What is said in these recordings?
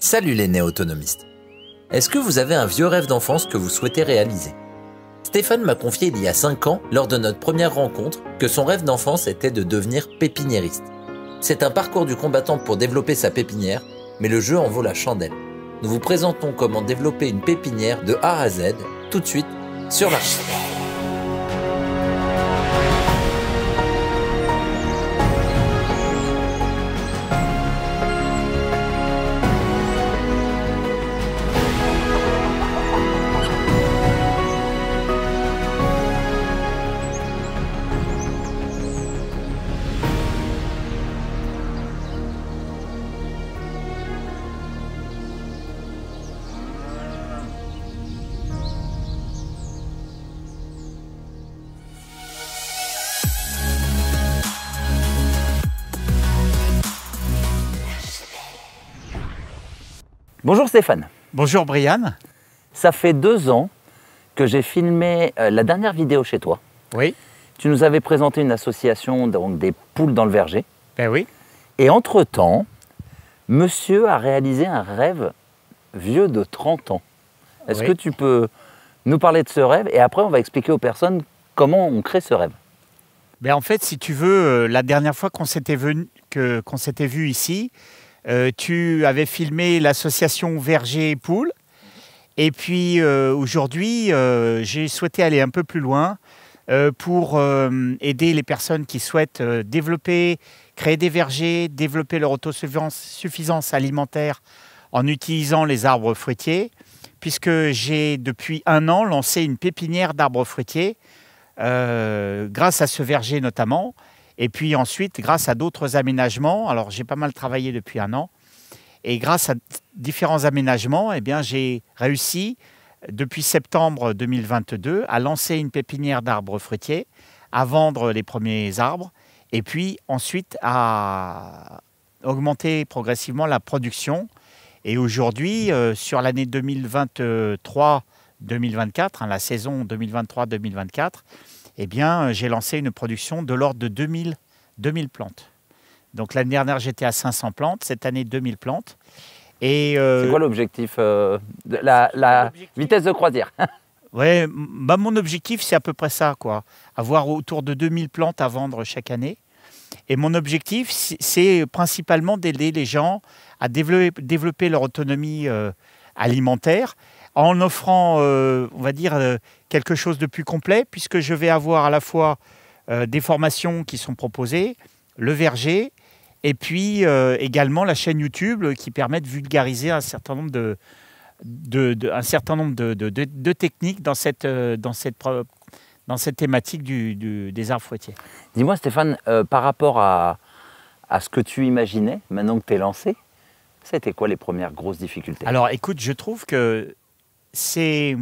Salut les néo-autonomistes. Est-ce que vous avez un vieux rêve d'enfance que vous souhaitez réaliser? Stéphane m'a confié il y a 5 ans, lors de notre première rencontre, que son rêve d'enfance était de devenir pépiniériste. C'est un parcours du combattant pour développer sa pépinière, mais le jeu en vaut la chandelle. Nous vous présentons comment développer une pépinière de A à Z, tout de suite, sur Marché. Bonjour Stéphane. Bonjour Brian. Ça fait 2 ans que j'ai filmé la dernière vidéo chez toi. Oui. Tu nous avais présenté une association, donc des poules dans le verger. Ben oui. Et entre-temps, monsieur a réalisé un rêve vieux de 30 ans. Est-ce que tu peux nous parler de ce rêve et après on va expliquer aux personnes comment on crée ce rêve? Ben en fait, si tu veux, la dernière fois qu'on s'était vu ici, tu avais filmé l'association Verger et Poules. Et puis aujourd'hui, j'ai souhaité aller un peu plus loin pour aider les personnes qui souhaitent créer des vergers, développer leur autosuffisance alimentaire en utilisant les arbres fruitiers, puisque j'ai depuis 1 an lancé une pépinière d'arbres fruitiers, grâce à ce verger notamment. Et puis ensuite, grâce à d'autres aménagements, alors j'ai pas mal travaillé depuis 1 an, et grâce à différents aménagements, eh bien, j'ai réussi, depuis septembre 2022, à lancer une pépinière d'arbres fruitiers, à vendre les premiers arbres, et puis ensuite à augmenter progressivement la production. Et aujourd'hui, sur l'année 2023-2024, la saison 2023-2024, eh bien, j'ai lancé une production de l'ordre de 2000 plantes. Donc l'année dernière, j'étais à 500 plantes, cette année 2000 plantes. Et c'est quoi l'objectif la vitesse de croisière? Ouais, bah mon objectif, c'est à peu près ça, quoi. Avoir autour de 2000 plantes à vendre chaque année. Et mon objectif, c'est principalement d'aider les gens à développer leur autonomie alimentaire, en offrant, on va dire, quelque chose de plus complet, puisque je vais avoir à la fois des formations qui sont proposées, le verger, et puis également la chaîne YouTube qui permet de vulgariser un certain nombre de techniques dans cette thématique des arbres fruitiers. Dis-moi Stéphane, par rapport à ce que tu imaginais, maintenant que tu es lancé, c'était quoi les premières grosses difficultés? Alors écoute, je trouve que c'est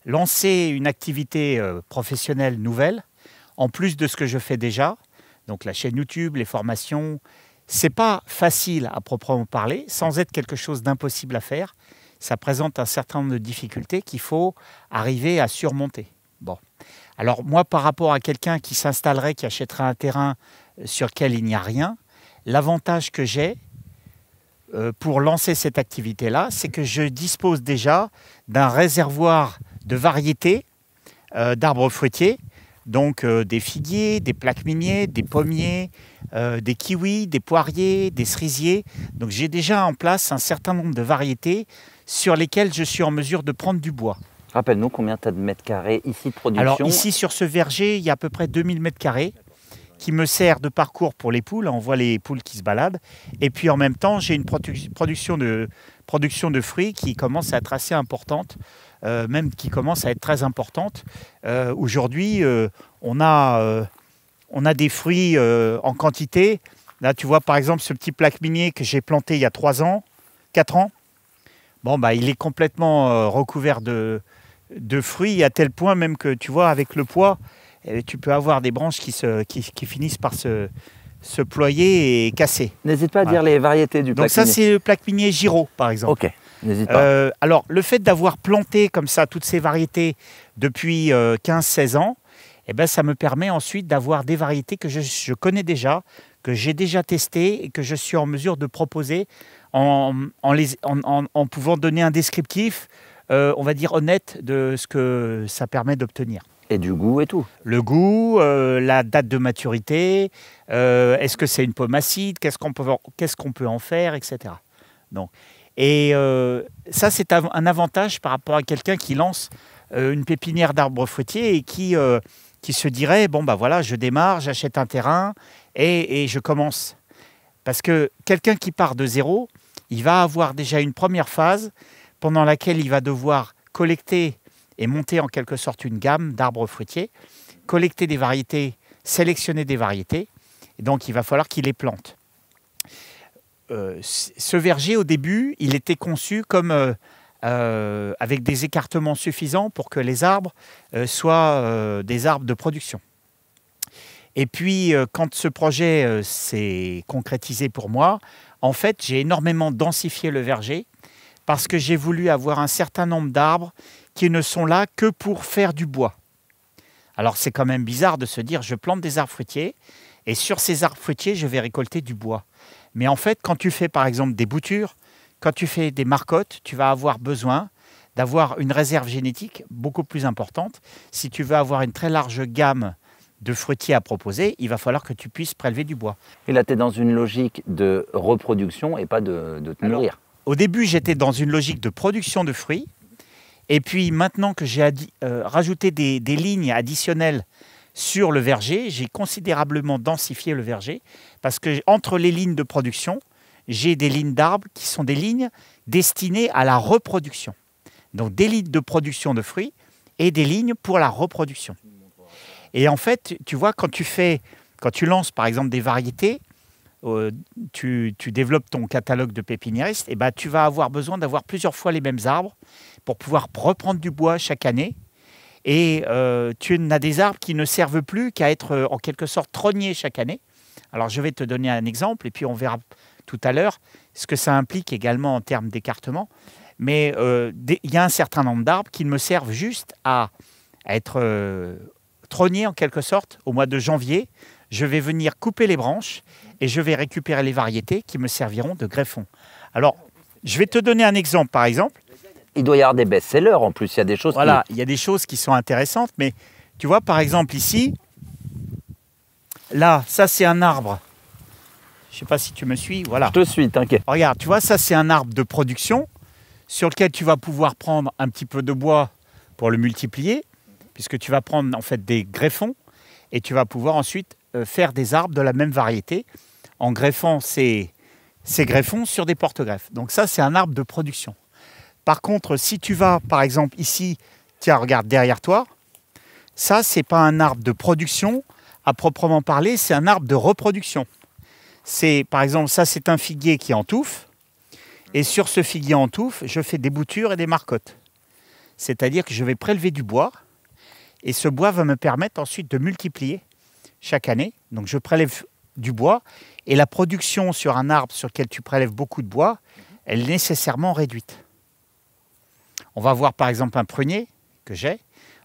lancer une activité professionnelle nouvelle, en plus de ce que je fais déjà, donc la chaîne YouTube, les formations, c'est pas facile à proprement parler, sans être quelque chose d'impossible à faire. Ça présente un certain nombre de difficultés qu'il faut arriver à surmonter. Bon. Alors moi, par rapport à quelqu'un qui s'installerait, qui achèterait un terrain sur lequel il n'y a rien, l'avantage que j'ai pour lancer cette activité-là, c'est que je dispose déjà d'un réservoir de variétés d'arbres fruitiers, donc des figuiers, des plaques miniers, des pommiers, des kiwis, des poiriers, des cerisiers. Donc j'ai déjà en place un certain nombre de variétés sur lesquelles je suis en mesure de prendre du bois. Rappelle-nous combien tu as de mètres carrés ici de production? Alors ici sur ce verger, il y a à peu près 2000 mètres carrés qui me sert de parcours pour les poules. On voit les poules qui se baladent. Et puis en même temps, j'ai une production de fruits qui commence à être assez importante, même qui commence à être très importante. Aujourd'hui, on a des fruits en quantité. Là, tu vois par exemple ce petit plaque minier que j'ai planté il y a 4 ans. Bon, bah, il est complètement recouvert de fruits, à tel point même que tu vois, avec le poids, tu peux avoir des branches qui finissent par se ployer et casser. N'hésite pas à dire les variétés du plaque minier. Donc ça, c'est le plaque minier Giraud, par exemple. Ok, n'hésite pas. Alors, le fait d'avoir planté comme ça toutes ces variétés depuis 15-16 ans, eh ben, ça me permet ensuite d'avoir des variétés que je connais déjà, que j'ai déjà testés et que je suis en mesure de proposer en pouvant donner un descriptif, on va dire, honnête de ce que ça permet d'obtenir. Et du goût et tout. Le goût, la date de maturité, est-ce que c'est une pomme acide, qu'est-ce qu'on peut en faire, etc. Donc, et ça, c'est un avantage par rapport à quelqu'un qui lance une pépinière d'arbres fruitiers et qui se dirait, bon, bah voilà, je démarre, j'achète un terrain et je commence. Parce que quelqu'un qui part de zéro, il va avoir déjà une première phase pendant laquelle il va devoir collecter et monter en quelque sorte une gamme d'arbres fruitiers, collecter des variétés, sélectionner des variétés, et donc il va falloir qu'il les plante. Ce verger, au début, il était conçu comme avec des écartements suffisants pour que les arbres soient des arbres de production. Et puis, quand ce projet s'est concrétisé pour moi, en fait, j'ai énormément densifié le verger parce que j'ai voulu avoir un certain nombre d'arbres qui ne sont là que pour faire du bois. Alors, c'est quand même bizarre de se dire, je plante des arbres fruitiers et sur ces arbres fruitiers, je vais récolter du bois. Mais en fait, quand tu fais par exemple des boutures, quand tu fais des marcottes, tu vas avoir besoin d'avoir une réserve génétique beaucoup plus importante. Si tu veux avoir une très large gamme de fruitiers à proposer, il va falloir que tu puisses prélever du bois. Et là, tu es dans une logique de reproduction et pas de te nourrir. Au début, j'étais dans une logique de production de fruits. Et puis maintenant que j'ai rajouté des lignes additionnelles sur le verger, j'ai considérablement densifié le verger parce que entre les lignes de production, j'ai des lignes d'arbres qui sont des lignes destinées à la reproduction. Donc des lignes de production de fruits et des lignes pour la reproduction. Et en fait, tu vois, quand tu lances par exemple des variétés, tu développes ton catalogue de pépiniéristes, et ben, tu vas avoir besoin d'avoir plusieurs fois les mêmes arbres pour pouvoir reprendre du bois chaque année. Et tu as des arbres qui ne servent plus qu'à être en quelque sorte trognés chaque année. Alors je vais te donner un exemple et puis on verra tout à l'heure ce que ça implique également en termes d'écartement. Mais il y a un certain nombre d'arbres qui me servent juste à être trognés en quelque sorte. Au mois de janvier, je vais venir couper les branches et je vais récupérer les variétés qui me serviront de greffons. Alors, je vais te donner un exemple par exemple. Il doit y avoir des best-sellers en plus, il y a des choses Voilà, il y a des choses qui sont intéressantes, mais tu vois par exemple ici, là, ça c'est un arbre. Je ne sais pas si tu me suis, voilà. Je te suis, t'inquiète. Regarde, tu vois, ça c'est un arbre de production sur lequel tu vas pouvoir prendre un petit peu de bois pour le multiplier, puisque tu vas prendre en fait des greffons et tu vas pouvoir ensuite faire des arbres de la même variété en greffant ces greffons sur des porte-greffes. Donc ça c'est un arbre de production. Par contre, si tu vas, par exemple, ici, tiens, regarde derrière toi, ça, ce n'est pas un arbre de production à proprement parler, c'est un arbre de reproduction. Par exemple, ça, c'est un figuier qui est en touffe. Et sur ce figuier en touffe, je fais des boutures et des marcottes. C'est-à-dire que je vais prélever du bois. Et ce bois va me permettre ensuite de multiplier chaque année. Donc, je prélève du bois. Et la production sur un arbre sur lequel tu prélèves beaucoup de bois, elle est nécessairement réduite. On va voir par exemple un prunier que j'ai.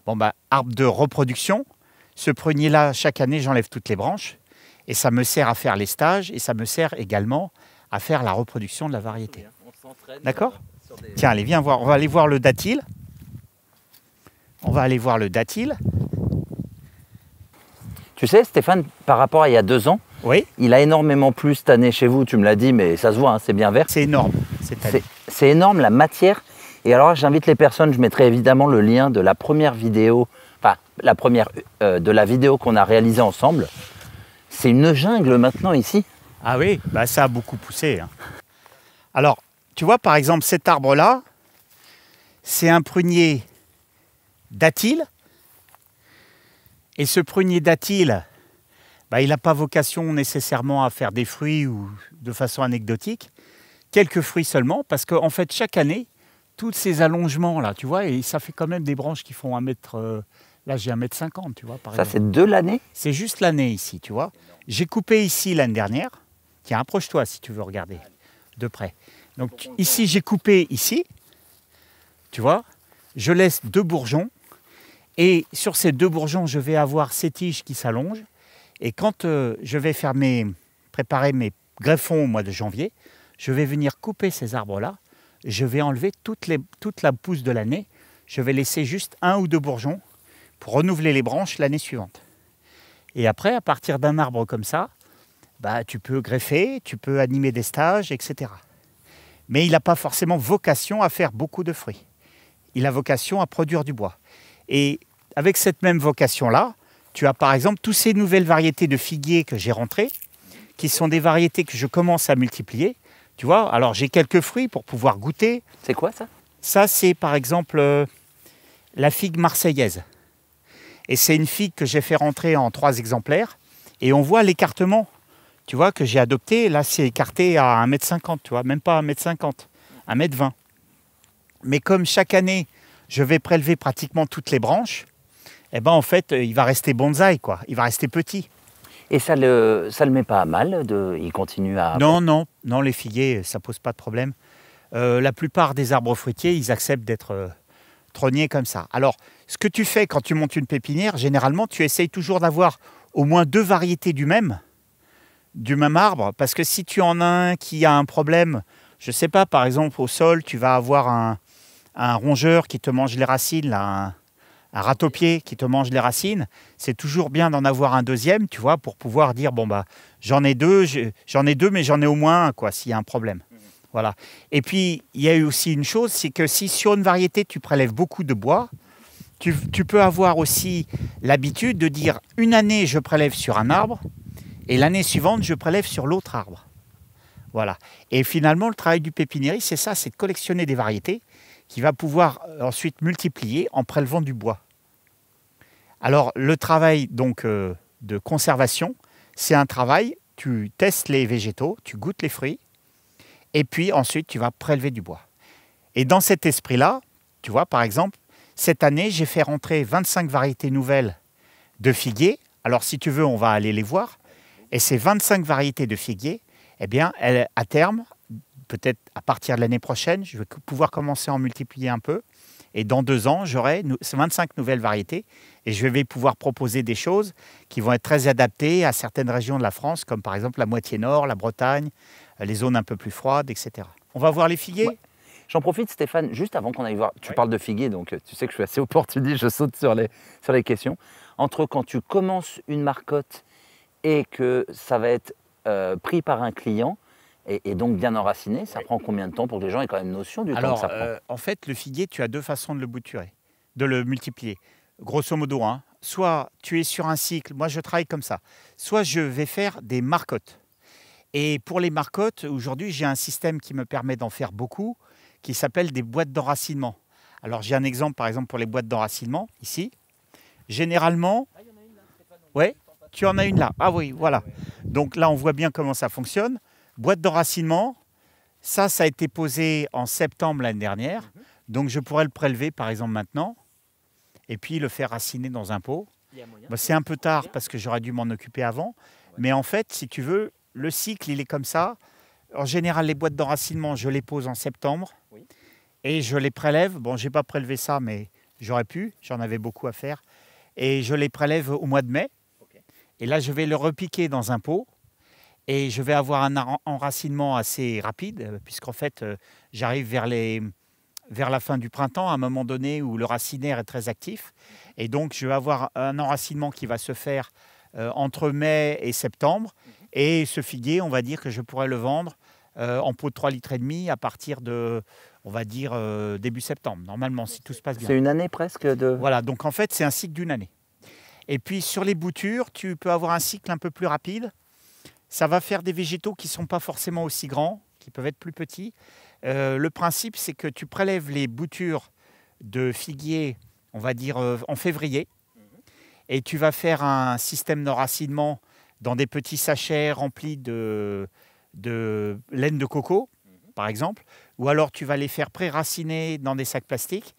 Bon, bah, arbre de reproduction. Ce prunier-là, chaque année, j'enlève toutes les branches. Et ça me sert à faire les stages et ça me sert également à faire la reproduction de la variété. D'accord ? Tiens, allez, viens voir. On va aller voir le datil. Tu sais, Stéphane, par rapport à il y a 2 ans, oui, il a énormément plu cette année chez vous. Tu me l'as dit, mais ça se voit, hein, c'est bien vert. c'est énorme. C'est énorme, la matière. Et alors, j'invite les personnes, je mettrai évidemment le lien de la première vidéo, enfin, de la vidéo qu'on a réalisée ensemble. C'est une jungle maintenant ici. Ah oui, bah ça a beaucoup poussé. Hein. Alors, tu vois, par exemple, cet arbre-là, c'est un prunier datil. Et ce prunier datil, bah, il n'a pas vocation nécessairement à faire des fruits ou de façon anecdotique. Quelques fruits seulement, parce qu'en fait, chaque année, tous ces allongements-là, tu vois, et ça fait quand même des branches qui font 1 mètre... là, j'ai 1,50 m, tu vois, par exemple. Ça, c'est de l'année ? C'est juste l'année ici, tu vois. J'ai coupé ici l'année dernière. Tiens, approche-toi si tu veux regarder de près. Donc ici, j'ai coupé ici, tu vois. Je laisse 2 bourgeons. Et sur ces 2 bourgeons, je vais avoir ces tiges qui s'allongent. Et quand je vais faire mes préparer mes greffons au mois de janvier, je vais venir couper ces arbres-là. Je vais enlever toute la pousse de l'année. Je vais laisser juste 1 ou 2 bourgeons pour renouveler les branches l'année suivante. Et après, à partir d'un arbre comme ça, bah, tu peux greffer, tu peux animer des stages, etc. Mais il n'a pas forcément vocation à faire beaucoup de fruits. Il a vocation à produire du bois. Et avec cette même vocation-là, tu as par exemple toutes ces nouvelles variétés de figuiers que j'ai rentrées, qui sont des variétés que je commence à multiplier. Tu vois, alors j'ai quelques fruits pour pouvoir goûter. C'est quoi ça? Ça, c'est par exemple la figue marseillaise. Et c'est une figue que j'ai fait rentrer en 3 exemplaires. Et on voit l'écartement, tu vois, que j'ai adopté. Là, c'est écarté à 1,50 m, tu vois, même pas 1,50 m, 1,20 m. Mais comme chaque année, je vais prélever pratiquement toutes les branches, eh ben, en fait, il va rester bonsaï, quoi. Il va rester petit. Et ça le met pas à mal, il continue à... Non, les figuiers, ça pose pas de problème. La plupart des arbres fruitiers, ils acceptent d'être trognés comme ça. Alors, ce que tu fais quand tu montes une pépinière, généralement, tu essayes toujours d'avoir au moins 2 variétés du même arbre, parce que si tu en as un qui a un problème, je sais pas, par exemple, au sol, tu vas avoir un rongeur qui te mange les racines, là, un râteau-pied qui te mange les racines, c'est toujours bien d'en avoir un deuxième, tu vois, pour pouvoir dire, bon, bah, j'en ai deux, mais j'en ai au moins un, quoi, s'il y a un problème. Voilà. Et puis, il y a eu aussi une chose, c'est que si sur une variété, tu prélèves beaucoup de bois, tu peux avoir aussi l'habitude de dire, une année, je prélève sur un arbre, et l'année suivante, je prélève sur l'autre arbre. Voilà. Et finalement, le travail du pépiniériste, c'est ça, c'est de collectionner des variétés qui va pouvoir ensuite multiplier en prélevant du bois. Alors, le travail donc de conservation, c'est un travail, tu testes les végétaux, tu goûtes les fruits, et puis ensuite, tu vas prélever du bois. Et dans cet esprit-là, tu vois, par exemple, cette année, j'ai fait rentrer 25 variétés nouvelles de figuiers. Alors, si tu veux, on va aller les voir. Et ces 25 variétés de figuiers, eh bien, à terme, peut-être à partir de l'année prochaine, je vais pouvoir commencer à en multiplier un peu. Et dans 2 ans, j'aurai 25 nouvelles variétés. Et je vais pouvoir proposer des choses qui vont être très adaptées à certaines régions de la France, comme par exemple la moitié nord, la Bretagne, les zones un peu plus froides, etc. On va voir les figuiers. Ouais. J'en profite, Stéphane, juste avant qu'on aille voir. Tu parles de figuiers, donc tu sais que je suis assez opportuniste, je saute sur les questions. Entre quand tu commences une marcotte et que ça va être pris par un client, et donc bien enraciné, ça prend combien de temps pour que les gens aient quand même notion du temps que ça prend? En fait, le figuier, tu as 2 façons de le bouturer, de le multiplier. Grosso modo, hein, soit tu es sur un cycle, moi je travaille comme ça, soit je vais faire des marcottes. Et pour les marcottes, aujourd'hui, j'ai un système qui me permet d'en faire beaucoup, qui s'appelle des boîtes d'enracinement. Alors j'ai un exemple, par exemple, pour les boîtes d'enracinement, ici. Généralement... Ouais, tu en as une là. Ah oui, voilà. Donc là, on voit bien comment ça fonctionne. Boîte d'enracinement, ça a été posé en septembre l'année dernière. Donc je pourrais le prélever, par exemple, maintenant, et puis le faire raciner dans un pot. Bah, c'est un peu tard parce que j'aurais dû m'en occuper avant. Mais en fait, si tu veux, le cycle, il est comme ça. En général, les boîtes d'enracinement, je les pose en septembre et je les prélève. Bon, je n'ai pas prélevé ça, mais j'aurais pu. J'en avais beaucoup à faire. Et je les prélève au mois de mai. Et là, je vais le repiquer dans un pot. Et je vais avoir un enracinement assez rapide, puisqu'en fait, j'arrive vers la fin du printemps, à un moment donné où le racinaire est très actif. Et donc, je vais avoir un enracinement qui va se faire entre mai et septembre. Et ce figuier, on va dire que je pourrais le vendre en pot de 3,5 litres à partir de, on va dire, début septembre, normalement, si tout se passe bien. C'est une année presque de... Voilà, donc en fait, c'est un cycle d'1 année. Et puis, sur les boutures, tu peux avoir un cycle un peu plus rapide. Ça va faire des végétaux qui ne sont pas forcément aussi grands, qui peuvent être plus petits. Le principe, c'est que tu prélèves les boutures de figuier, on va dire, en février. Et tu vas faire un système d'enracinement dans des petits sachets remplis de laine de coco, par exemple. Ou alors, tu vas les faire pré-raciner dans des sacs plastiques.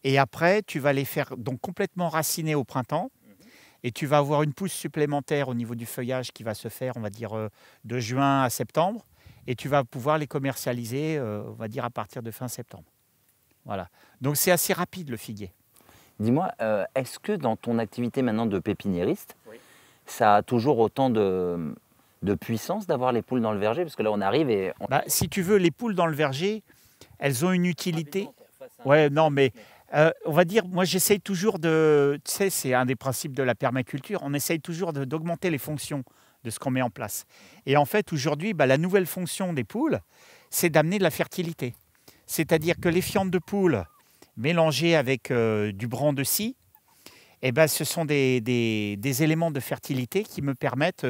Et après, tu vas les faire donc complètement raciner au printemps. Et tu vas avoir une pousse supplémentaire au niveau du feuillage qui va se faire, on va dire, de juin à septembre. Et tu vas pouvoir les commercialiser, on va dire, à partir de fin septembre. Voilà. Donc, c'est assez rapide, le figuier. Dis-moi, est-ce que dans ton activité maintenant de pépiniériste, ça a toujours autant de puissance d'avoir les poules dans le verger? Parce que là, on arrive et... Bah, si tu veux, les poules dans le verger, elles ont une utilité. Ouais, non, mais on va dire, moi j'essaye toujours de, tu sais, c'est un des principes de la permaculture, on essaye toujours d'augmenter les fonctions de ce qu'on met en place. Et en fait, aujourd'hui, bah, la nouvelle fonction des poules, c'est d'amener de la fertilité. C'est-à-dire que les fientes de poules mélangées avec du bran de scie, eh ben, ce sont des éléments de fertilité qui me permettent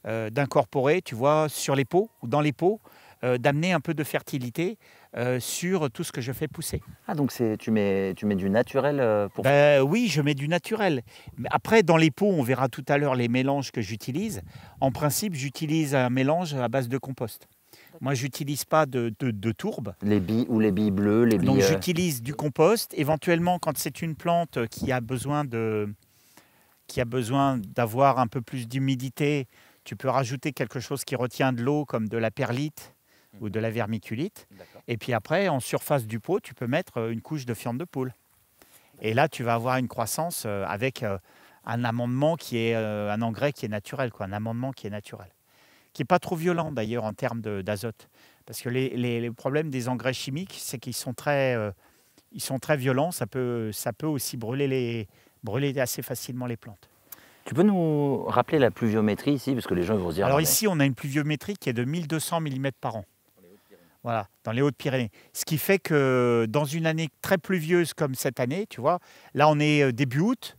d'incorporer, tu vois, sur les pots ou dans les pots, d'amener un peu de fertilité sur tout ce que je fais pousser. Ah, donc tu mets du naturel pour... Oui, je mets du naturel. Mais après, dans les pots, on verra tout à l'heure les mélanges que j'utilise. En principe, j'utilise un mélange à base de compost. Moi, je n'utilise pas de tourbe. Les billes ou les billes bleues, les billes... Donc, j'utilise du compost. Éventuellement, quand c'est une plante qui a besoin d'avoir un peu plus d'humidité, tu peux rajouter quelque chose qui retient de l'eau, comme de la perlite ou de la vermiculite. Et puis après, en surface du pot, tu peux mettre une couche de fiente de poule. Et là, tu vas avoir une croissance avec un amendement qui est un engrais qui est naturel, quoi, un amendement qui est naturel. Qui n'est pas trop violent d'ailleurs en termes d'azote. Parce que les problèmes des engrais chimiques, c'est qu'ils sont très violents, ça peut aussi brûler assez facilement les plantes. Tu peux nous rappeler la pluviométrie ici, parce que les gens vont se dire... Alors ici, on a une pluviométrie qui est de 1200 mm par an. Voilà, dans les Hautes-Pyrénées. Ce qui fait que dans une année très pluvieuse comme cette année, tu vois, là on est début août,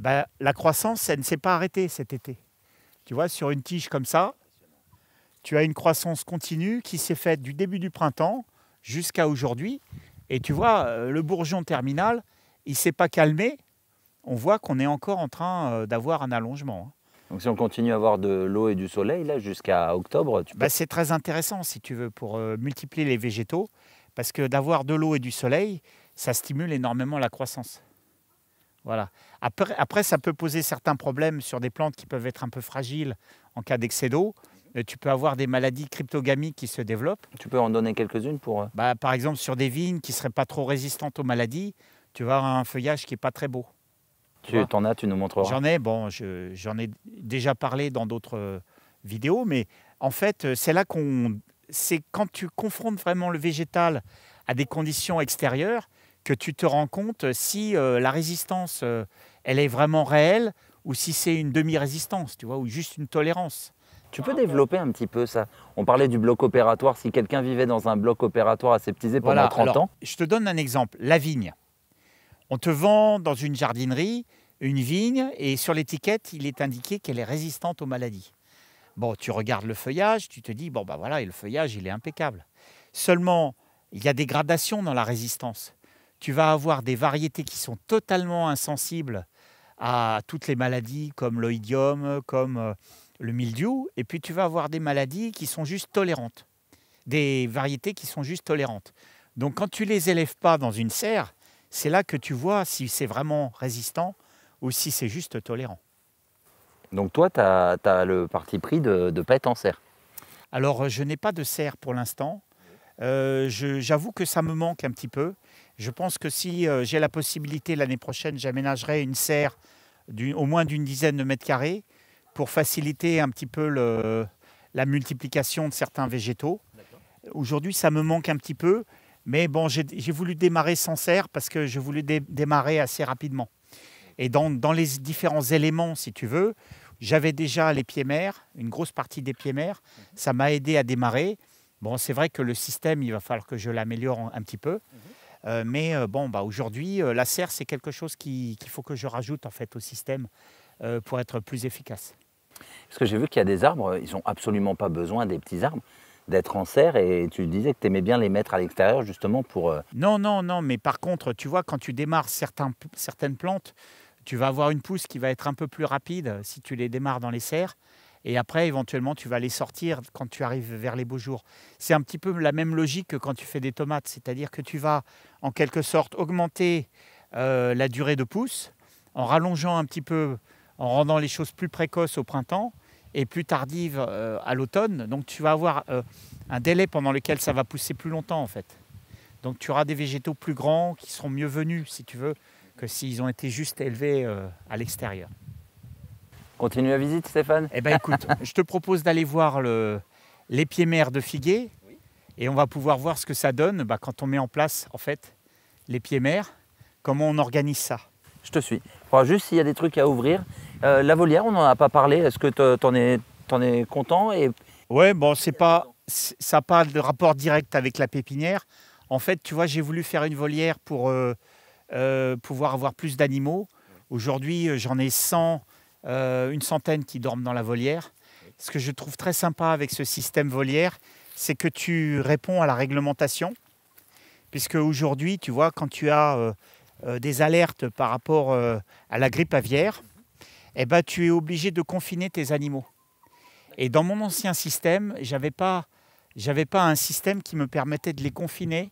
ben, la croissance, elle ne s'est pas arrêtée cet été. Tu vois, sur une tige comme ça, tu as une croissance continue qui s'est faite du début du printemps jusqu'à aujourd'hui. Et tu vois, le bourgeon terminal, il ne s'est pas calmé. On voit qu'on est encore en train d'avoir un allongement. Donc si on continue à avoir de l'eau et du soleil là jusqu'à octobre, c'est très intéressant si tu veux pour multiplier les végétaux, parce que d'avoir de l'eau et du soleil, ça stimule énormément la croissance. Voilà. Après, ça peut poser certains problèmes sur des plantes qui peuvent être un peu fragiles en cas d'excès d'eau. Tu peux avoir des maladies cryptogamiques qui se développent. Tu peux en donner quelques-unes pour... Par exemple, sur des vignes qui ne seraient pas trop résistantes aux maladies, tu vas avoir un feuillage qui n'est pas très beau. Tu nous montreras. J'en ai déjà parlé dans d'autres vidéos, mais en fait, c'est quand tu confrontes vraiment le végétal à des conditions extérieures que tu te rends compte si la résistance, elle est vraiment réelle ou si c'est une demi-résistance, tu vois, ou juste une tolérance. Tu peux développer un petit peu ça? On parlait du bloc opératoire. Si quelqu'un vivait dans un bloc opératoire aseptisé pendant 30 ans... Je te donne un exemple. La vigne. On te vend dans une jardinerie une vigne et sur l'étiquette, il est indiqué qu'elle est résistante aux maladies. Bon, tu regardes le feuillage, tu te dis, bon, ben voilà, et le feuillage, il est impeccable. Seulement, il y a des gradations dans la résistance. Tu vas avoir des variétés qui sont totalement insensibles à toutes les maladies comme l'oïdium, comme le mildiou, et puis tu vas avoir des maladies qui sont juste tolérantes, des variétés qui sont juste tolérantes. Donc quand tu ne les élèves pas dans une serre, c'est là que tu vois si c'est vraiment résistant ou si c'est juste tolérant. Donc toi, tu as le parti pris de ne pas être en serre? Alors je n'ai pas de serre pour l'instant. J'avoue que ça me manque un petit peu. Je pense que si j'ai la possibilité l'année prochaine, j'aménagerai une serre au moins d'une dizaine de mètres carrés pour faciliter un petit peu la multiplication de certains végétaux. Aujourd'hui, ça me manque un petit peu, mais bon, j'ai voulu démarrer sans serre parce que je voulais démarrer assez rapidement. Et dans les différents éléments, si tu veux, j'avais déjà les pieds mères, une grosse partie des pieds mères. Ça m'a aidé à démarrer. Bon, c'est vrai que le système, il va falloir que je l'améliore un petit peu. Mais aujourd'hui, la serre, c'est quelque chose qu'il faut que je rajoute en fait, au système pour être plus efficace. Parce que j'ai vu qu'il y a des arbres, ils n'ont absolument pas besoin des petits arbres d'être en serre, et tu disais que tu aimais bien les mettre à l'extérieur justement pour... Non, mais par contre, tu vois, quand tu démarres certaines plantes, tu vas avoir une pousse qui va être un peu plus rapide si tu les démarres dans les serres. Et après, éventuellement, tu vas les sortir quand tu arrives vers les beaux jours. C'est un petit peu la même logique que quand tu fais des tomates. C'est-à-dire que tu vas, en quelque sorte, augmenter la durée de pousse en rallongeant un petit peu, en rendant les choses plus précoces au printemps et plus tardives à l'automne. Donc, tu vas avoir un délai pendant lequel ça va pousser plus longtemps, en fait. Donc, tu auras des végétaux plus grands qui seront mieux venus, si tu veux, que s'ils ont été juste élevés à l'extérieur. Continue la visite, Stéphane. Eh bien écoute, je te propose d'aller voir l'éphémère de figuier et on va pouvoir voir ce que ça donne quand on met en place en fait l'éphémère, comment on organise ça. Je te suis. Il faudra juste s'il y a des trucs à ouvrir. La volière, on n'en a pas parlé. Est-ce que t'en es content Ouais, bon, ça n'a pas de rapport direct avec la pépinière. En fait, tu vois, j'ai voulu faire une volière pour pouvoir avoir plus d'animaux. Aujourd'hui, j'en ai une centaine qui dorment dans la volière. Ce que je trouve très sympa avec ce système volière, c'est que tu réponds à la réglementation. Puisque aujourd'hui, tu vois, quand tu as des alertes par rapport à la grippe aviaire, eh ben, tu es obligé de confiner tes animaux. Et dans mon ancien système, j'avais pas un système qui me permettait de les confiner.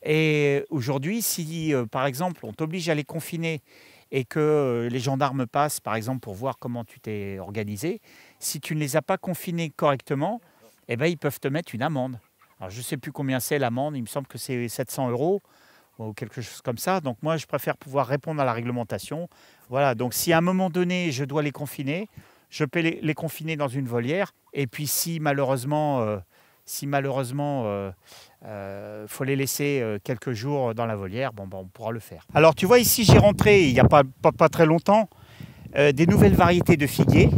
Et aujourd'hui, si par exemple on t'oblige à les confiner et que les gendarmes passent par exemple pour voir comment tu t'es organisé, si tu ne les as pas confinés correctement, eh ben, ils peuvent te mettre une amende. Alors, je ne sais plus combien c'est l'amende, il me semble que c'est 700 € ou quelque chose comme ça. Donc moi, je préfère pouvoir répondre à la réglementation. Voilà, donc si à un moment donné, je dois les confiner, je peux les confiner dans une volière. Et puis si malheureusement, faut les laisser quelques jours dans la volière, on pourra le faire. Alors tu vois ici, j'ai rentré, il n'y a pas très longtemps, des nouvelles variétés de figuiers.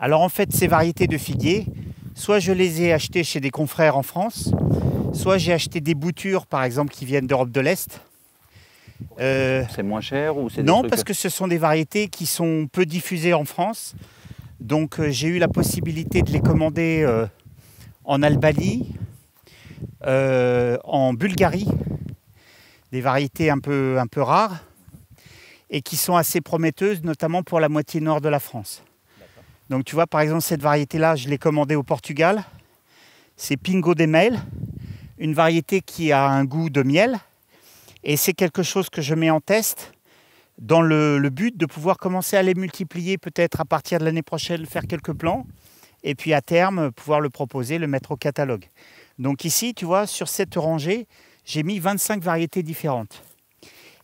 Alors en fait, ces variétés de figuiers, soit je les ai achetées chez des confrères en France, soit j'ai acheté des boutures, par exemple, qui viennent d'Europe de l'Est. C'est moins cher ou c'est Non, parce que ce sont des variétés qui sont peu diffusées en France. Donc j'ai eu la possibilité de les commander en Albanie, en Bulgarie, des variétés un peu rares et qui sont assez prometteuses, notamment pour la moitié nord de la France. Donc tu vois, par exemple, cette variété-là, je l'ai commandée au Portugal. C'est Pingo de Mel, une variété qui a un goût de miel. Et c'est quelque chose que je mets en test dans le but de pouvoir commencer à les multiplier peut-être à partir de l'année prochaine, faire quelques plants. Et puis à terme, pouvoir le proposer, le mettre au catalogue. Donc ici, tu vois, sur cette rangée, j'ai mis 25 variétés différentes.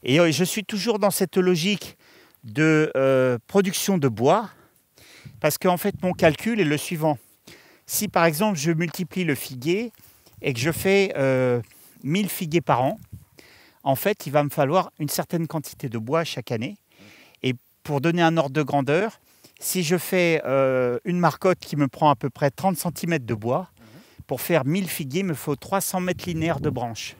Et je suis toujours dans cette logique de production de bois. Parce qu'en fait, mon calcul est le suivant. Si par exemple, je multiplie le figuier et que je fais 1000 figuiers par an, en fait, il va me falloir une certaine quantité de bois chaque année. Et pour donner un ordre de grandeur, si je fais une marcotte qui me prend à peu près 30 cm de bois, pour faire 1000 figuiers, il me faut 300 mètres linéaires de branches.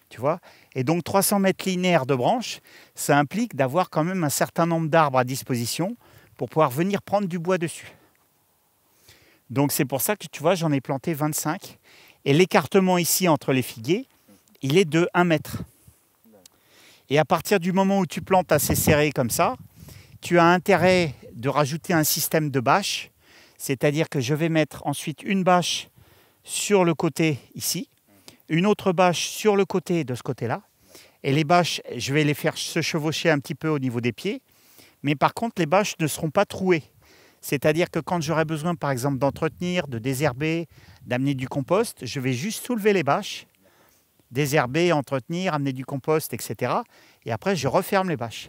Tu vois ? Et donc 300 mètres linéaires de branches, ça implique d'avoir quand même un certain nombre d'arbres à disposition pour pouvoir venir prendre du bois dessus. Donc c'est pour ça que tu vois, j'en ai planté 25. Et l'écartement ici entre les figuiers, il est de 1 mètre. Et à partir du moment où tu plantes assez serré comme ça, tu as intérêt de rajouter un système de bâches. C'est-à-dire que je vais mettre ensuite une bâche sur le côté ici, une autre bâche sur le côté de ce côté-là. Et les bâches, je vais les faire se chevaucher un petit peu au niveau des pieds. Mais par contre, les bâches ne seront pas trouées. C'est-à-dire que quand j'aurai besoin, par exemple, d'entretenir, de désherber, d'amener du compost, je vais juste soulever les bâches, désherber, entretenir, amener du compost, etc. Et après, je referme les bâches.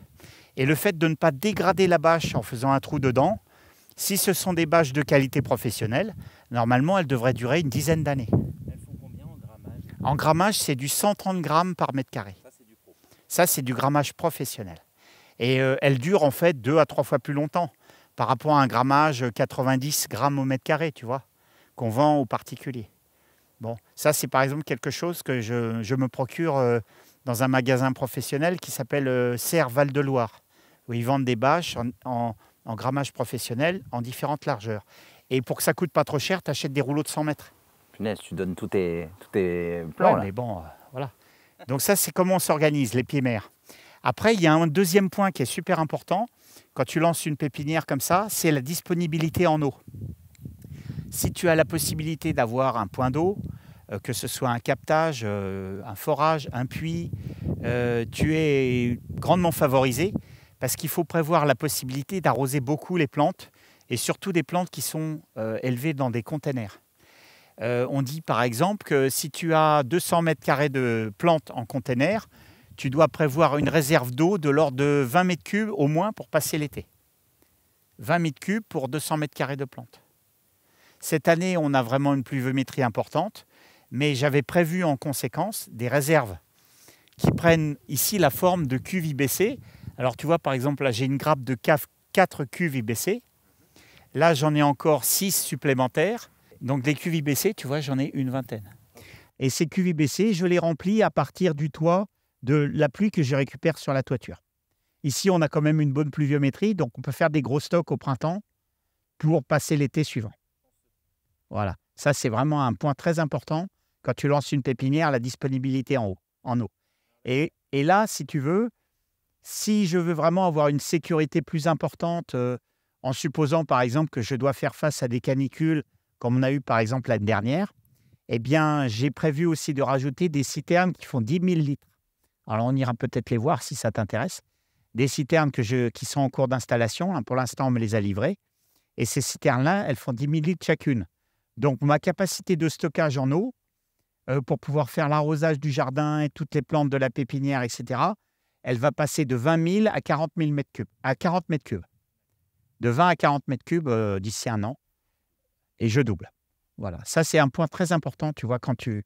Et le fait de ne pas dégrader la bâche en faisant un trou dedans, si ce sont des bâches de qualité professionnelle, normalement, elles devraient durer une dizaine d'années. Elles font combien en grammage ? En grammage, c'est du 130 grammes par mètre carré. Ça, c'est du pro. Ça, c'est du grammage professionnel. Et elles durent en fait 2 à 3 fois plus longtemps par rapport à un grammage 90 grammes au mètre carré, tu vois, qu'on vend aux particuliers. Bon, ça, c'est par exemple quelque chose que je me procure dans un magasin professionnel qui s'appelle Serre Val-de-Loire, où ils vendent des bâches en grammage professionnel en différentes largeurs. Et pour que ça coûte pas trop cher, tu achètes des rouleaux de 100 mètres. Punaise, tu donnes tous tes plans. Ouais, mais bon, voilà. Donc ça, c'est comment on s'organise, l'éphémère. Après, il y a un deuxième point qui est super important quand tu lances une pépinière comme ça, c'est la disponibilité en eau. Si tu as la possibilité d'avoir un point d'eau, que ce soit un captage, un forage, un puits, tu es grandement favorisé parce qu'il faut prévoir la possibilité d'arroser beaucoup les plantes et surtout des plantes qui sont élevées dans des containers. On dit par exemple que si tu as 200 mètres carrés de plantes en container, tu dois prévoir une réserve d'eau de l'ordre de 20 mètres cubes au moins pour passer l'été. 20 mètres cubes pour 200 mètres carrés de plantes. Cette année, on a vraiment une pluviométrie importante, mais j'avais prévu en conséquence des réserves qui prennent ici la forme de cuves IBC. Alors tu vois, par exemple, là j'ai une grappe de 4 cuves IBC. Là j'en ai encore 6 supplémentaires. Donc des cuves IBC, tu vois, j'en ai une vingtaine. Et ces cuves IBC, je les remplis à partir du toit de la pluie que je récupère sur la toiture. Ici, on a quand même une bonne pluviométrie, donc on peut faire des gros stocks au printemps pour passer l'été suivant. Voilà, ça c'est vraiment un point très important quand tu lances une pépinière, la disponibilité en eau. Et là, si tu veux, si je veux vraiment avoir une sécurité plus importante, en supposant par exemple que je dois faire face à des canicules, comme on a eu par exemple l'année dernière, eh bien, j'ai prévu aussi de rajouter des citernes qui font 10 000 litres. Alors, on ira peut-être les voir si ça t'intéresse. Des citernes qui sont en cours d'installation. Pour l'instant, on me les a livrées. Et ces citernes-là, elles font 10 000 litres chacune. Donc, ma capacité de stockage en eau, pour pouvoir faire l'arrosage du jardin et toutes les plantes de la pépinière, etc., elle va passer de 20 000 à 40 000 mètres cubes. À 40 mètres cubes. De 20 à 40 mètres cubes d'ici un an. Et je double. Voilà. Ça, c'est un point très important, tu vois, quand tu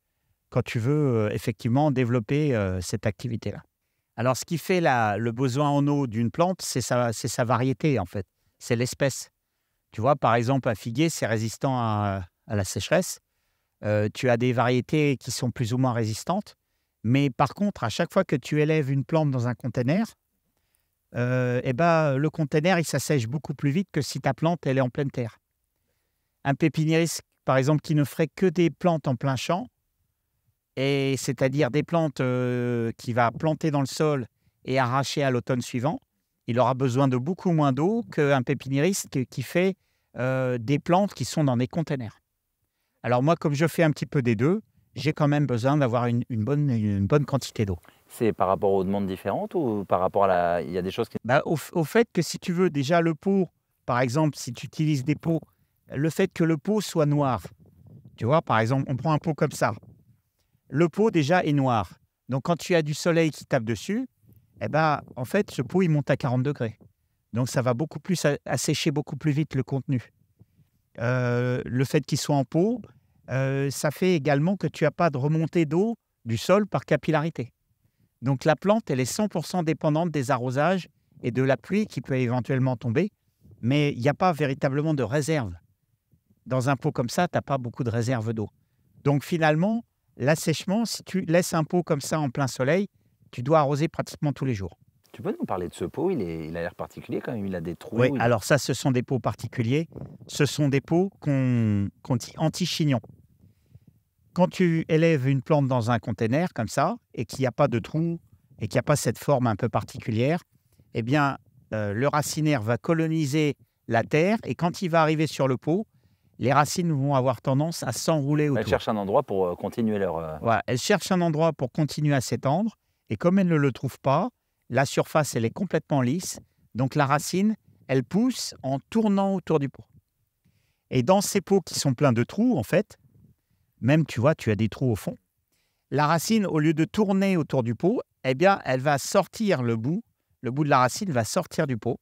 veux effectivement développer cette activité-là. Alors, ce qui fait le besoin en eau d'une plante, c'est sa variété, en fait. C'est l'espèce. Tu vois, par exemple, un figuier, c'est résistant à la sécheresse. Tu as des variétés qui sont plus ou moins résistantes. Mais par contre, à chaque fois que tu élèves une plante dans un container, le container, il s'assèche beaucoup plus vite que si ta plante, elle est en pleine terre. Un pépiniériste, par exemple, qui ne ferait que des plantes en plein champ, et c'est-à-dire des plantes qu'il va planter dans le sol et arracher à l'automne suivant, il aura besoin de beaucoup moins d'eau qu'un pépiniériste qui fait des plantes qui sont dans des containers. Alors moi, comme je fais un petit peu des deux, j'ai quand même besoin d'avoir une bonne quantité d'eau. C'est par rapport aux demandes différentes ou par rapport à il y a des choses qui... Au fait que si tu veux déjà le pot, par exemple, si tu utilises des pots, le fait que le pot soit noir, tu vois, par exemple, on prend un pot comme ça. Le pot déjà est noir. Donc quand tu as du soleil qui tape dessus, en fait, ce pot il monte à 40 degrés. Donc ça va beaucoup plus assécher beaucoup plus vite le contenu. Le fait qu'il soit en pot, ça fait également que tu n'as pas de remontée d'eau du sol par capillarité. Donc la plante, elle est 100% dépendante des arrosages et de la pluie qui peut éventuellement tomber, mais il n'y a pas véritablement de réserve. Dans un pot comme ça, tu n'as pas beaucoup de réserve d'eau. Donc finalement, l'assèchement, si tu laisses un pot comme ça en plein soleil, tu dois arroser pratiquement tous les jours. Tu peux nous parler de ce pot? Il a l'air particulier quand même, il a des trous. Oui, alors ça, ce sont des pots particuliers. Ce sont des pots qu'on dit anti-chignon. Quand tu élèves une plante dans un container comme ça, et qu'il n'y a pas de trou, et qu'il n'y a pas cette forme un peu particulière, eh bien, le racinaire va coloniser la terre, et quand il va arriver sur le pot, les racines vont avoir tendance à s'enrouler autour. Elles cherchent un endroit pour continuer leur... Voilà, elles cherchent un endroit pour continuer à s'étendre, et comme elles ne le trouvent pas, la surface, elle est complètement lisse, donc la racine, elle pousse en tournant autour du pot. Et dans ces pots qui sont pleins de trous, en fait, même, tu vois, tu as des trous au fond, la racine, au lieu de tourner autour du pot, eh bien, elle va sortir le bout de la racine va sortir du pot,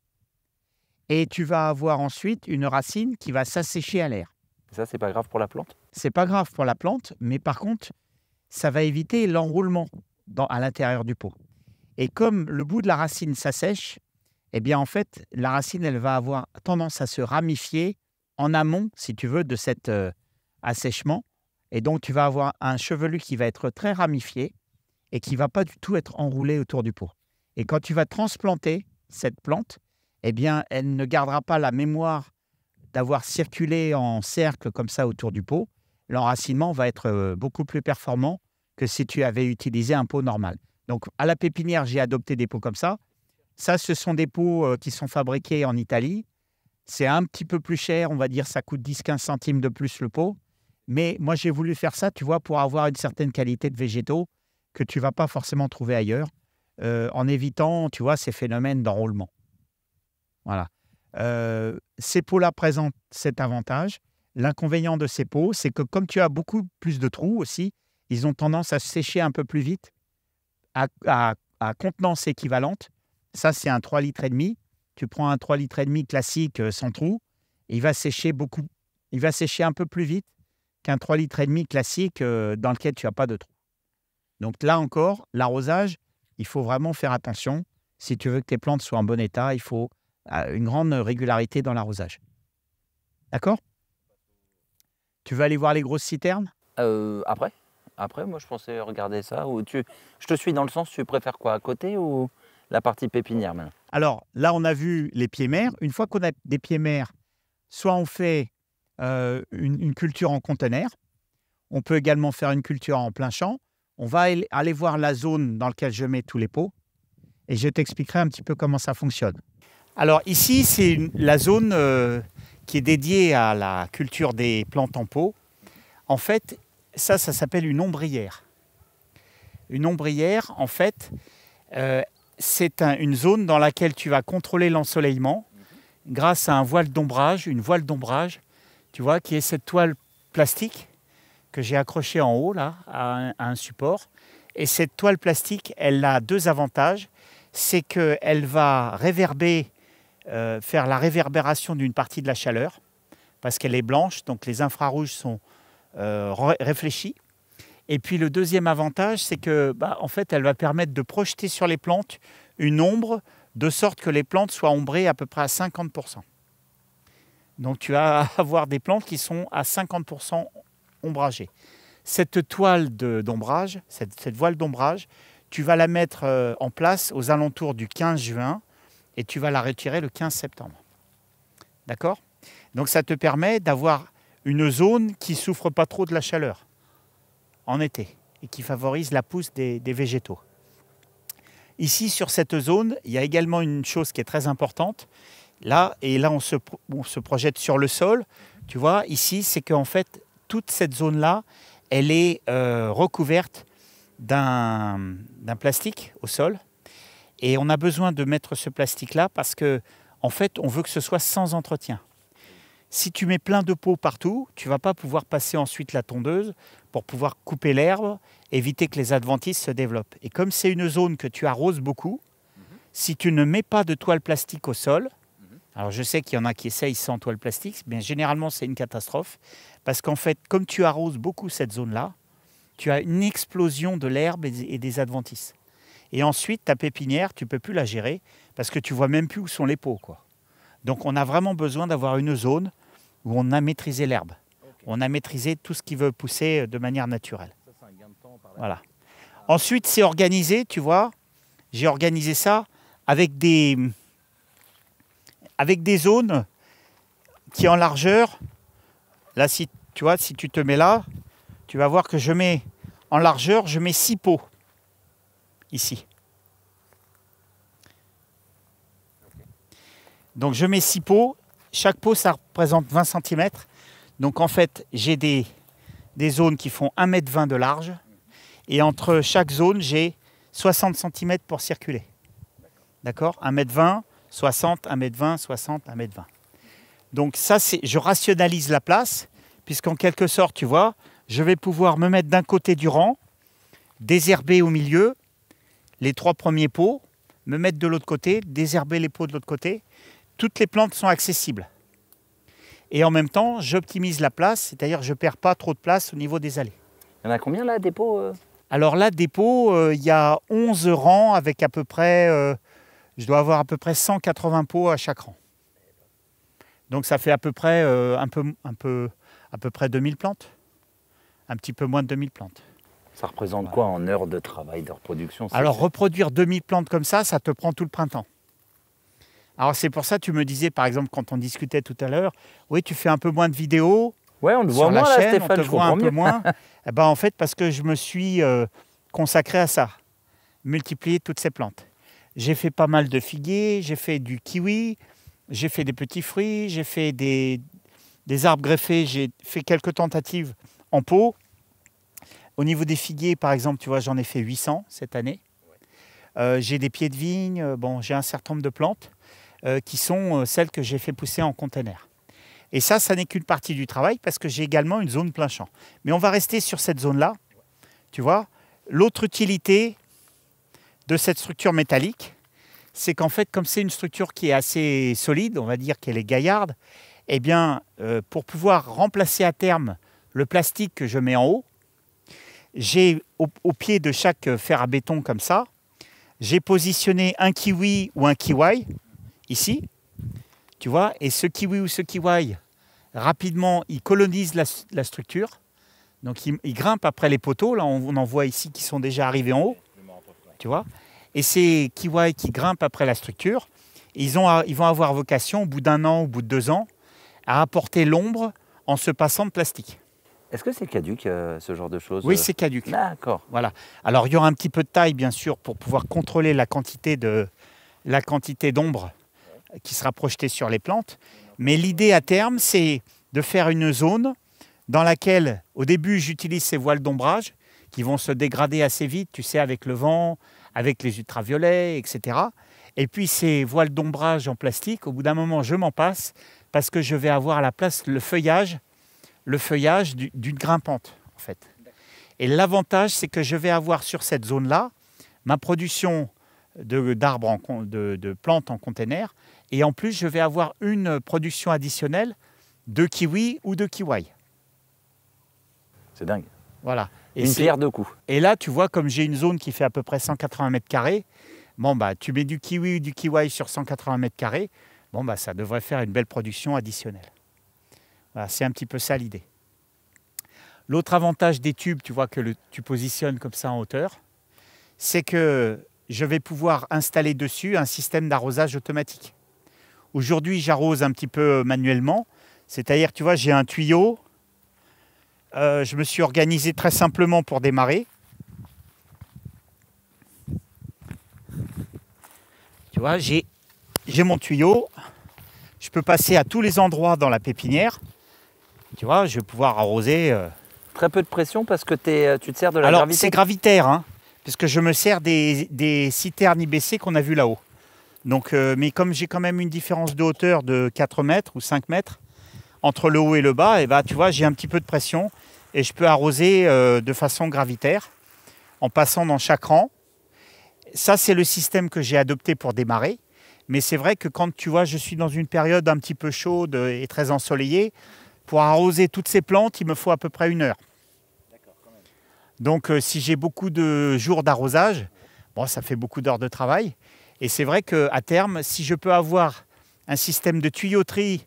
et tu vas avoir ensuite une racine qui va s'assécher à l'air. Ça, c'est pas grave pour la plante? C'est pas grave pour la plante, mais par contre, ça va éviter l'enroulement à l'intérieur du pot. Et comme le bout de la racine s'assèche, eh bien en fait, la racine, elle va avoir tendance à se ramifier en amont, si tu veux, de cet assèchement. Et donc, tu vas avoir un chevelu qui va être très ramifié et qui ne va pas du tout être enroulé autour du pot. Et quand tu vas transplanter cette plante, eh bien, elle ne gardera pas la mémoire d'avoir circulé en cercle comme ça autour du pot. L'enracinement va être beaucoup plus performant que si tu avais utilisé un pot normal. Donc, à la pépinière, j'ai adopté des pots comme ça. Ça, ce sont des pots qui sont fabriqués en Italie. C'est un petit peu plus cher, on va dire, ça coûte 10-15 centimes de plus le pot. Mais moi, j'ai voulu faire ça, tu vois, pour avoir une certaine qualité de végétaux que tu ne vas pas forcément trouver ailleurs, en évitant, tu vois, ces phénomènes d'enroulement. Voilà. Ces pots-là présentent cet avantage. L'inconvénient de ces pots, c'est que comme tu as beaucoup plus de trous aussi, ils ont tendance à sécher un peu plus vite à contenance équivalente. Ça, c'est un 3,5 litres. tu prends un 3,5 litres classique sans trou, il va sécher beaucoup. Il va sécher un peu plus vite qu'un 3,5 litres classique dans lequel tu n'as pas de trou. Donc là encore, l'arrosage, il faut vraiment faire attention. Si tu veux que tes plantes soient en bon état, il faut une grande régularité dans l'arrosage. D'accord? Tu veux aller voir les grosses citernes? Après, moi, je pensais regarder ça. Je te suis dans le sens, tu préfères quoi, à côté ou la partie pépinière maintenant? Alors, là, on a vu les pieds mers. Une fois qu'on a des pieds mers, soit on fait une culture en conteneur. On peut également faire une culture en plein champ. On va aller voir la zone dans laquelle je mets tous les pots et je t'expliquerai un petit peu comment ça fonctionne. Alors ici, c'est la zone qui est dédiée à la culture des plantes en pot. En fait, ça s'appelle une ombrière. Une ombrière, en fait, c'est une zone dans laquelle tu vas contrôler l'ensoleillement grâce à un voile d'ombrage, une voile d'ombrage, tu vois, qui est cette toile plastique que j'ai accrochée en haut, là, à un support. Et cette toile plastique, elle a deux avantages. C'est qu'elle va réverber, faire la réverbération d'une partie de la chaleur, parce qu'elle est blanche, donc les infrarouges sont réfléchis. Et puis le deuxième avantage, c'est que, en fait, elle va permettre de projeter sur les plantes une ombre, de sorte que les plantes soient ombrées à peu près à 50%. Donc tu vas avoir des plantes qui sont à 50% ombragées. Cette toile d'ombrage, cette voile d'ombrage, tu vas la mettre en place aux alentours du 15 juin et tu vas la retirer le 15 septembre. D'accord? Donc ça te permet d'avoir une zone qui ne souffre pas trop de la chaleur en été et qui favorise la pousse des végétaux. Ici, sur cette zone, il y a également une chose qui est très importante. Là, on se projette sur le sol. Tu vois, ici, c'est qu'en fait, toute cette zone-là, elle est recouverte d'un plastique au sol. Et on a besoin de mettre ce plastique-là parce que, en fait, on veut que ce soit sans entretien. Si tu mets plein de pots partout, tu ne vas pas pouvoir passer ensuite la tondeuse pour pouvoir couper l'herbe, éviter que les adventices se développent. Et comme c'est une zone que tu arroses beaucoup, si tu ne mets pas de toile plastique au sol, alors je sais qu'il y en a qui essayent sans toile plastique, mais généralement c'est une catastrophe, parce qu'en fait, comme tu arroses beaucoup cette zone-là, tu as une explosion de l'herbe et des adventices. Et ensuite, ta pépinière, tu ne peux plus la gérer, parce que tu ne vois même plus où sont les pots, quoi. Donc on a vraiment besoin d'avoir une zone où on a maîtrisé l'herbe. Okay. On a maîtrisé tout ce qui veut pousser de manière naturelle. Ça, c'est un gain de temps par là. Voilà. Ensuite, c'est organisé, tu vois. J'ai organisé ça avec des zones qui en largeur. Là, si tu vois, si tu te mets là, tu vas voir que je mets en largeur, je mets 6 pots ici. Donc je mets 6 pots, chaque pot ça représente 20 cm. Donc en fait j'ai des zones qui font 1,20 m de large et entre chaque zone j'ai 60 cm pour circuler. D'accord? 1,20 m, 60, 1,20 m, 60, 1,20 m. Donc ça je rationalise la place puisqu'en quelque sorte tu vois, je vais pouvoir me mettre d'un côté du rang, désherber au milieu les 3 premiers pots, me mettre de l'autre côté, désherber les pots de l'autre côté. Toutes les plantes sont accessibles. Et en même temps, j'optimise la place, c'est-à-dire que je ne perds pas trop de place au niveau des allées. Il y en a combien là, des pots Alors là, des pots, il y a 11 rangs avec à peu près, je dois avoir à peu près 180 pots à chaque rang. Donc ça fait à peu près, à peu près 2000 plantes. Un petit peu moins de 2000 plantes. Ça représente quoi en heures de travail, de reproduction? Alors reproduire 2000 plantes comme ça te prend tout le printemps. Alors c'est pour ça que tu me disais, par exemple, quand on discutait tout à l'heure, oui, tu fais un peu moins de vidéos. Ouais, on le voit moins là, Stéphane, on te voit un peu moins. Eh ben, en fait, parce que je me suis consacré à ça, multiplier toutes ces plantes. J'ai fait pas mal de figuiers, j'ai fait du kiwi, j'ai fait des petits fruits, j'ai fait des arbres greffés, j'ai fait quelques tentatives en pot. Au niveau des figuiers, par exemple, tu vois, j'en ai fait 800 cette année. J'ai des pieds de vigne, bon, j'ai un certain nombre de plantes. Qui sont celles que j'ai fait pousser en conteneur. Et ça n'est qu'une partie du travail parce que j'ai également une zone plein champ. Mais on va rester sur cette zone-là. Tu vois, l'autre utilité de cette structure métallique, c'est qu'en fait, comme c'est une structure qui est assez solide, on va dire qu'elle est gaillarde, eh bien, pour pouvoir remplacer à terme le plastique que je mets en haut, j'ai au pied de chaque fer à béton comme ça, j'ai positionné un kiwi ou un kiwai, ici, tu vois, et ce kiwi ou ce kiwai, rapidement, il colonise la structure, donc il grimpe après les poteaux, là on en voit ici qui sont déjà arrivés en haut, tu vois, et ces kiwai qui grimpent après la structure, ils vont avoir vocation, au bout d'un an, au bout de 2 ans, à apporter l'ombre en se passant de plastique. Est-ce que c'est caduc, ce genre de choses? Oui, c'est caduc. D'accord. Voilà. Alors, il y aura un petit peu de taille, bien sûr, pour pouvoir contrôler la quantité d'ombre qui sera projetée sur les plantes. Mais l'idée à terme, c'est de faire une zone dans laquelle, au début, j'utilise ces voiles d'ombrage qui vont se dégrader assez vite, tu sais, avec le vent, avec les ultraviolets, etc. Et puis, ces voiles d'ombrage en plastique, au bout d'un moment, je m'en passe parce que je vais avoir à la place le feuillage d'une grimpante, en fait. Et l'avantage, c'est que je vais avoir sur cette zone-là ma production d'arbres, de plantes en container, et en plus, je vais avoir une production additionnelle de kiwi ou de kiwai. C'est dingue. Voilà. Et une pierre deux coups. Et là, tu vois, comme j'ai une zone qui fait à peu près 180 mètres carrés, bon, bah, tu mets du kiwi ou du kiwai sur 180 mètres carrés, bon, bah, ça devrait faire une belle production additionnelle. Voilà, c'est un petit peu ça l'idée. L'autre avantage des tubes, tu vois, que tu positionnes comme ça en hauteur, c'est que je vais pouvoir installer dessus un système d'arrosage automatique. Aujourd'hui, j'arrose un petit peu manuellement, c'est-à-dire, tu vois, j'ai un tuyau, je me suis organisé très simplement pour démarrer. Tu vois, j'ai mon tuyau, je peux passer à tous les endroits dans la pépinière. Tu vois, je vais pouvoir arroser. Très peu de pression parce que tu te sers de la Alors, gravité. c'est gravitaire, hein, puisque je me sers des citernes IBC qu'on a vues là-haut. Donc, mais comme j'ai quand même une différence de hauteur de 4 mètres ou 5 mètres entre le haut et le bas, et bah, tu vois, j'ai un petit peu de pression et je peux arroser de façon gravitaire en passant dans chaque rang. Ça, c'est le système que j'ai adopté pour démarrer. Mais c'est vrai que quand tu vois, je suis dans une période un petit peu chaude et très ensoleillée, pour arroser toutes ces plantes, il me faut à peu près 1 heure. Donc si j'ai beaucoup de jours d'arrosage, bon, ça fait beaucoup d'heures de travail. Et c'est vrai qu'à terme, si je peux avoir un système de tuyauterie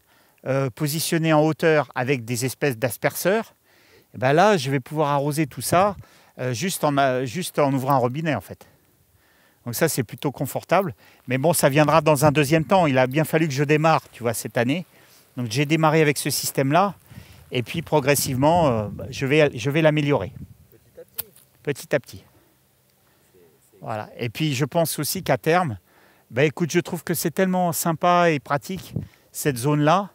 positionné en hauteur avec des espèces d'asperceurs, eh ben là, je vais pouvoir arroser tout ça juste en ouvrant un robinet, en fait. Donc ça, c'est plutôt confortable. Mais bon, ça viendra dans un deuxième temps. Il a bien fallu que je démarre, tu vois, cette année. Donc j'ai démarré avec ce système-là. Et puis progressivement, je vais l'améliorer. Petit à petit. Voilà. Et puis je pense aussi qu'à terme, bah, écoute, je trouve que c'est tellement sympa et pratique, cette zone-là.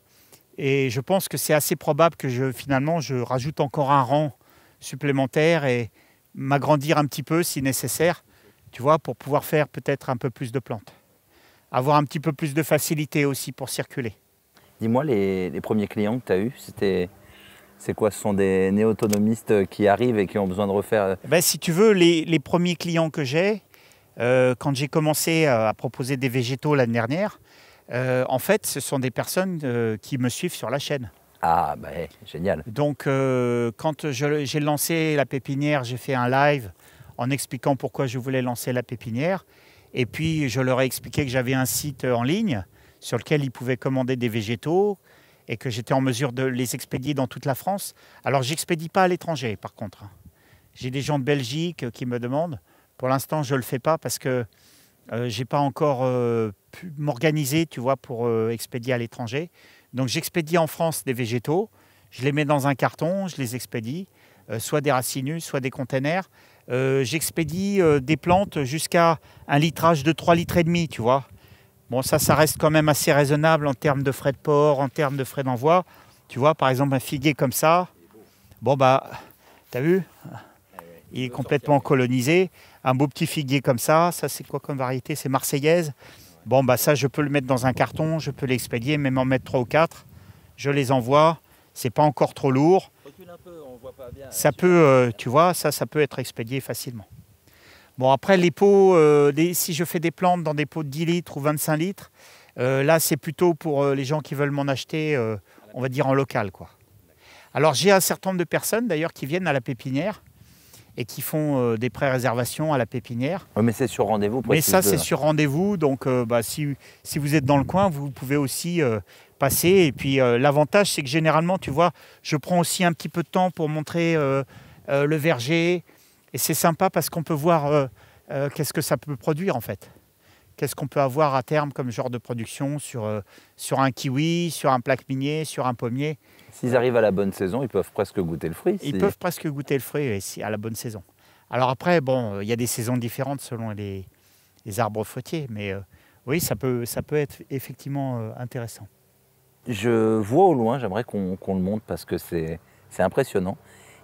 Et je pense que c'est assez probable que finalement, je rajoute encore un rang supplémentaire et m'agrandir un petit peu si nécessaire, tu vois, pour pouvoir faire peut-être un peu plus de plantes. Avoir un petit peu plus de facilité aussi pour circuler. Dis-moi, les premiers clients que tu as eus, c'est quoi? Ce sont des néo-autonomistes qui arrivent et qui ont besoin de refaire... Ben, si tu veux, les premiers clients que j'ai, quand j'ai commencé à proposer des végétaux l'année dernière, en fait, ce sont des personnes qui me suivent sur la chaîne. Ah, bah, génial. Donc, quand j'ai lancé la pépinière, j'ai fait un live en expliquant pourquoi je voulais lancer la pépinière. Et puis, je leur ai expliqué que j'avais un site en ligne sur lequel ils pouvaient commander des végétaux et que j'étais en mesure de les expédier dans toute la France. Alors, je n'expédie pas à l'étranger, par contre. J'ai des gens de Belgique qui me demandent. Pour l'instant, je ne le fais pas parce que je n'ai pas encore pu m'organiser, tu vois, pour expédier à l'étranger. Donc, j'expédie en France des végétaux. Je les mets dans un carton, je les expédie, soit des racinus, soit des containers. J'expédie des plantes jusqu'à un litrage de 3,5 litres, tu vois. Bon, ça reste quand même assez raisonnable en termes de frais de port, en termes de frais d'envoi. Tu vois, par exemple, un figuier comme ça, bon, bah, t'as vu? Il est complètement colonisé. Un beau petit figuier comme ça c'est quoi comme variété? C'est marseillaise. Bon, bah, ça, je peux le mettre dans un carton, je peux l'expédier, même en mettre 3 ou 4. Je les envoie. C'est pas encore trop lourd. Ça peut, tu vois, ça peut être expédié facilement. Bon, après, les pots, si je fais des plantes dans des pots de 10 litres ou 25 litres, là, c'est plutôt pour les gens qui veulent m'en acheter, on va dire en local, quoi. Alors, j'ai un certain nombre de personnes, d'ailleurs, qui viennent à la pépinière et qui font des pré-réservations à la pépinière. Oui, mais c'est sur rendez-vous. Mais ça, c'est sur rendez-vous. Donc, si vous êtes dans le coin, vous pouvez aussi passer. Et puis, l'avantage, c'est que généralement, tu vois, je prends aussi un petit peu de temps pour montrer le verger. Et c'est sympa parce qu'on peut voir qu'est-ce que ça peut produire, en fait. Qu'est-ce qu'on peut avoir à terme comme genre de production sur un kiwi, sur un plaque minier, sur un pommier. S'ils arrivent à la bonne saison, ils peuvent presque goûter le fruit. Ils peuvent presque goûter le fruit à la bonne saison. Alors après, bon, il y a des saisons différentes selon les arbres fruitiers, mais oui, ça peut être effectivement intéressant. Je vois au loin, j'aimerais qu'on le montre parce que c'est impressionnant.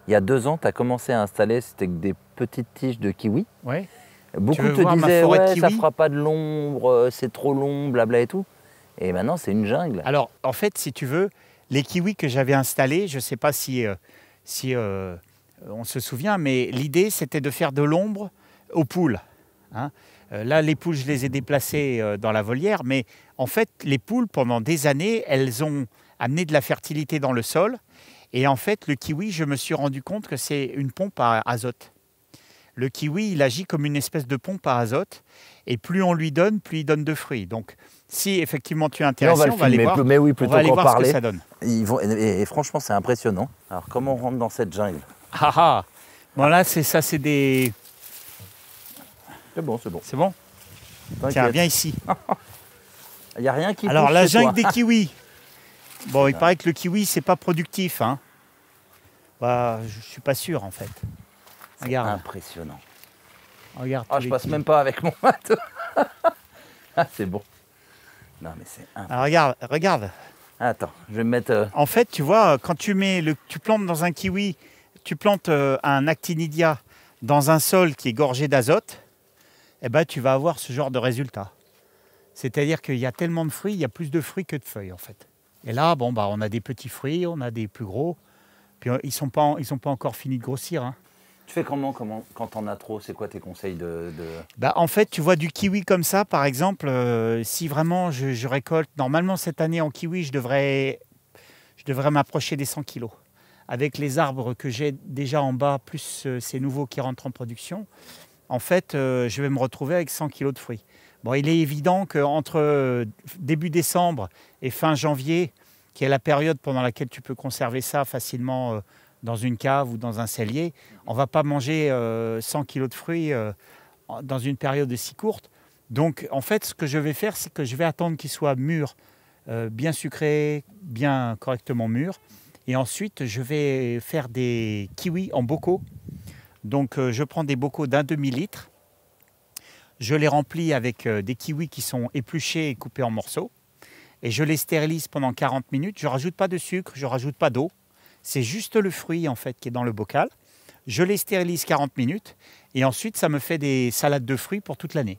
Il y a 2 ans, tu as commencé à installer, c'était des petites tiges de kiwi. Ouais. Beaucoup te disaient, ouais, ça ne fera pas de l'ombre, c'est trop long, blabla et tout. Et maintenant, c'est une jungle. Alors, en fait, si tu veux, les kiwis que j'avais installés, je ne sais pas si on se souvient, mais l'idée, c'était de faire de l'ombre aux poules. Hein. Là, les poules, je les ai déplacées dans la volière, mais en fait, les poules, pendant des années, elles ont amené de la fertilité dans le sol. Et en fait, le kiwi, je me suis rendu compte que c'est une pompe à azote. Le kiwi, il agit comme une espèce de pompe à azote. Et plus on lui donne, plus il donne de fruits. Donc, si effectivement tu es intéressé, on va aller voir, mais oui, plutôt qu'en parler, ce que ça donne. Et franchement, c'est impressionnant. Alors, comment on rentre dans cette jungle? Ah ah. Bon, là, c'est des... C'est bon, c'est bon. C'est bon? Tiens, viens ici. Il n'y a rien qui Alors, pousse la chez jungle toi. des kiwis. Bon, il paraît que le kiwi, c'est pas productif. Hein. Bah, je ne suis pas sûr, en fait. Regarde. Impressionnant. Regarde. Ah, je passe même pas avec mon bateau. Ah, c'est bon. Non, mais c'est impressionnant. Alors, regarde. Attends, je vais me mettre... En fait, tu vois, quand tu plantes dans un kiwi, tu plantes un actinidia dans un sol qui est gorgé d'azote, eh ben, tu vas avoir ce genre de résultat. C'est-à-dire qu'il y a tellement de fruits, il y a plus de fruits que de feuilles, en fait. Et là, bon, bah, on a des petits fruits, on a des plus gros. Puis ils sont pas encore finis de grossir. Hein. Tu fais comment quand t'en as trop? C'est quoi tes conseils de... Bah, en fait, tu vois du kiwi comme ça, par exemple, si vraiment je récolte, normalement cette année en kiwi, je devrais m'approcher des 100 kilos. Avec les arbres que j'ai déjà en bas, plus ces nouveaux qui rentrent en production, en fait, je vais me retrouver avec 100 kilos de fruits. Bon, il est évident qu'entre début décembre et fin janvier, qui est la période pendant laquelle tu peux conserver ça facilement dans une cave ou dans un cellier, on ne va pas manger 100 kilos de fruits dans une période si courte. Donc, en fait, ce que je vais faire, c'est que je vais attendre qu'ils soient mûrs, bien sucrés, bien correctement mûrs. Et ensuite, je vais faire des kiwis en bocaux. Donc, je prends des bocaux d'1 demi-litre. Je les remplis avec des kiwis qui sont épluchés et coupés en morceaux. Et je les stérilise pendant 40 minutes. Je ne rajoute pas de sucre, je ne rajoute pas d'eau. C'est juste le fruit en fait qui est dans le bocal. Je les stérilise 40 minutes et ensuite ça me fait des salades de fruits pour toute l'année.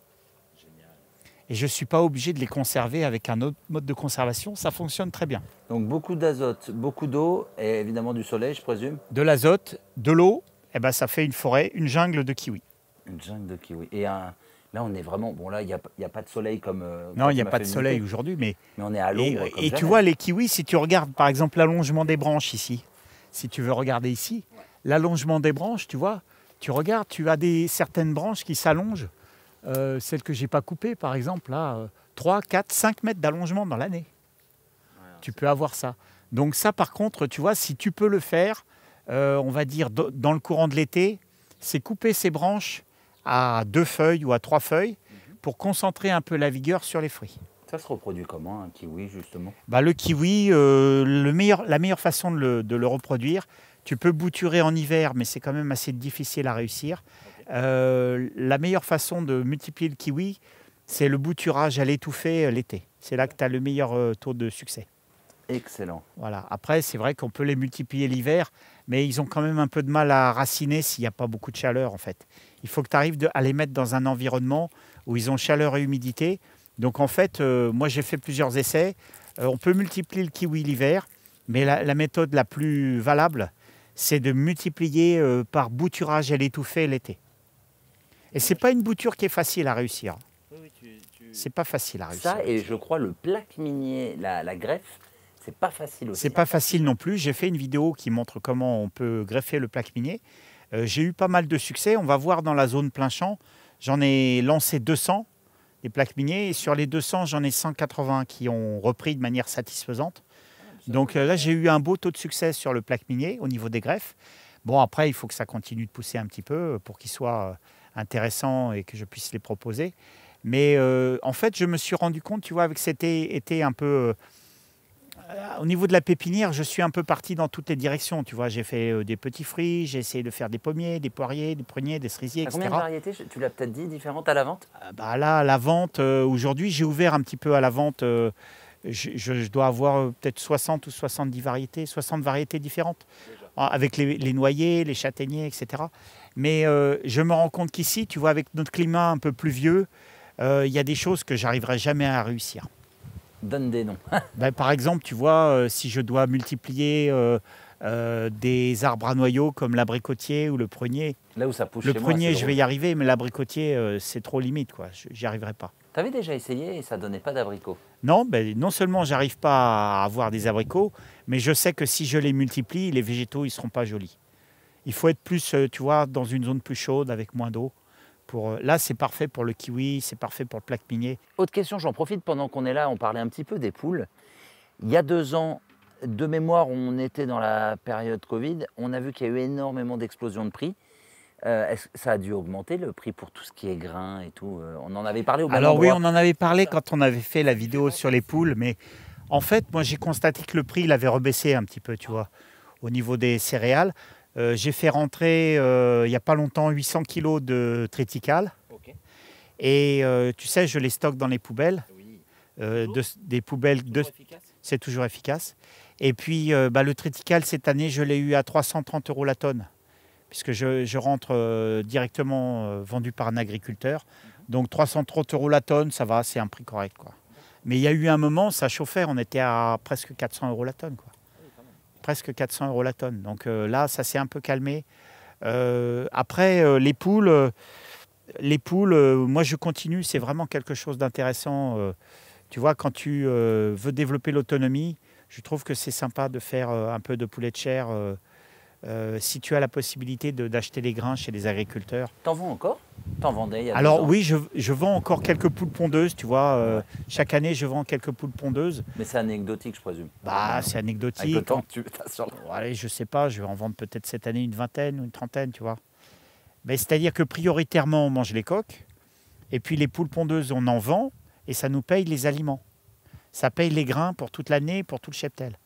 Et je ne suis pas obligé de les conserver avec un autre mode de conservation. Ça fonctionne très bien. Donc beaucoup d'azote, beaucoup d'eau et évidemment du soleil, je présume. De l'azote, de l'eau, et ben ça fait une forêt, une jungle de kiwis. Une jungle de kiwis. Et là, on est vraiment... Bon, là, il n'y a pas de soleil comme... non, il n'y a pas de soleil aujourd'hui, mais on est à l'ombre. Et tu vois, les kiwis, si tu regardes, par exemple, l'allongement des branches ici, si tu veux regarder ici, l'allongement des branches, tu vois, tu regardes, tu as certaines branches qui s'allongent. Celles que je n'ai pas coupées, par exemple, là, 3, 4, 5 mètres d'allongement dans l'année. Ouais, tu peux avoir ça. Donc ça, par contre, tu vois, si tu peux le faire, on va dire, dans le courant de l'été, c'est couper ces branches à 2 feuilles ou à 3 feuilles pour concentrer un peu la vigueur sur les fruits. Ça se reproduit comment, un kiwi, justement? Bah, le kiwi, la meilleure façon de le reproduire, tu peux bouturer en hiver, mais c'est quand même assez difficile à réussir. Okay. La meilleure façon de multiplier le kiwi, c'est le bouturage à l'étouffée l'été. C'est là que tu as le meilleur taux de succès. Excellent. Voilà. Après, c'est vrai qu'on peut les multiplier l'hiver, mais ils ont quand même un peu de mal à raciner s'il n'y a pas beaucoup de chaleur, en fait. Il faut que tu arrives à les mettre dans un environnement où ils ont chaleur et humidité. Donc, en fait, moi, j'ai fait plusieurs essais. On peut multiplier le kiwi l'hiver, mais la méthode la plus valable, c'est de multiplier par bouturage à l'étouffée l'été. Et c'est pas une bouture qui est facile à réussir. C'est pas facile à réussir. Ça, et je crois le plaque minier, la greffe, c'est pas facile aussi. C'est pas facile non plus. J'ai fait une vidéo qui montre comment on peut greffer le plaque minier. J'ai eu pas mal de succès. On va voir dans la zone plein champ. J'en ai lancé 200 des plaques miniers. Et sur les 200, j'en ai 180 qui ont repris de manière satisfaisante. Donc là, j'ai eu un beau taux de succès sur le plaque minier au niveau des greffes. Bon, après, il faut que ça continue de pousser un petit peu pour qu'ils soient intéressants et que je puisse les proposer. Mais en fait, je me suis rendu compte, tu vois, avec cet été un peu... au niveau de la pépinière, je suis un peu parti dans toutes les directions. Tu vois, j'ai fait des petits fruits, j'ai essayé de faire des pommiers, des poiriers, des pruniers, des cerisiers, etc. Combien de variétés, tu l'as peut-être dit, différentes à la vente? Bah là, à la vente, aujourd'hui, j'ai ouvert un petit peu à la vente. Je dois avoir peut-être 60 ou 70 variétés, 60 variétés différentes, avec les noyers, les châtaigniers, etc. Mais je me rends compte qu'ici, tu vois, avec notre climat un peu pluvieux, il y a des choses que j'arriverai jamais à réussir. Donne des noms. Ben, par exemple, tu vois, si je dois multiplier des arbres à noyaux comme l'abricotier ou le prunier. Là où ça pousse Le chez moi, prunier, c'est je vais drôle. y arriver, mais l'abricotier, c'est trop limite, quoi. J'y arriverai pas. T'avais déjà essayé et ça donnait pas d'abricots. Non, ben, non seulement j'arrive pas à avoir des abricots, mais je sais que si je les multiplie, les végétaux, ils seront pas jolis. Il faut être plus, tu vois, dans une zone plus chaude avec moins d'eau. Là, c'est parfait pour le kiwi, c'est parfait pour le plaque minier. Autre question, j'en profite pendant qu'on est là, on parlait un petit peu des poules. Il y a 2 ans, de mémoire, on était dans la période Covid, on a vu qu'il y a eu énormément d'explosions de prix. Ça a dû augmenter le prix pour tout ce qui est grains et tout. On en avait parlé au même Alors oui, endroit. on en avait parlé quand on avait fait la vidéo sur les poules, mais en fait, moi j'ai constaté que le prix, il avait rebaissé un petit peu, tu vois, au niveau des céréales. J'ai fait rentrer, il n'y a pas longtemps, 800 kilos de triticale. Ok. Et tu sais, je les stocke dans les poubelles. Oui. Des poubelles, c'est toujours efficace. Et puis, le triticale, cette année, je l'ai eu à 330 € la tonne, puisque je rentre directement vendu par un agriculteur. Donc 330 € la tonne, ça va, c'est un prix correct, quoi. Mais il y a eu un moment, ça chauffait, on était à presque 400 € la tonne, quoi. Presque 400 € la tonne. Donc là, ça s'est un peu calmé. Après, les poules, moi je continue, c'est vraiment quelque chose d'intéressant. Tu vois, quand tu veux développer l'autonomie, je trouve que c'est sympa de faire un peu de poulet de chair. Si tu as la possibilité d'acheter les grains chez les agriculteurs. T'en vends encore? T'en vendais il y a 2 Alors ans. oui, je vends encore quelques poules pondeuses, tu vois. Chaque année, je vends quelques poules pondeuses. Mais c'est anecdotique, je présume. Bah, c'est Avec anecdotique. le temps, tu t'as sur le... Allez, je sais pas, je vais en vendre peut-être cette année une vingtaine ou une trentaine, tu vois. Mais c'est-à-dire que prioritairement, on mange les coques. Et puis les poules pondeuses, on en vend et ça nous paye les aliments. Ça paye les grains pour toute l'année, pour tout le cheptel.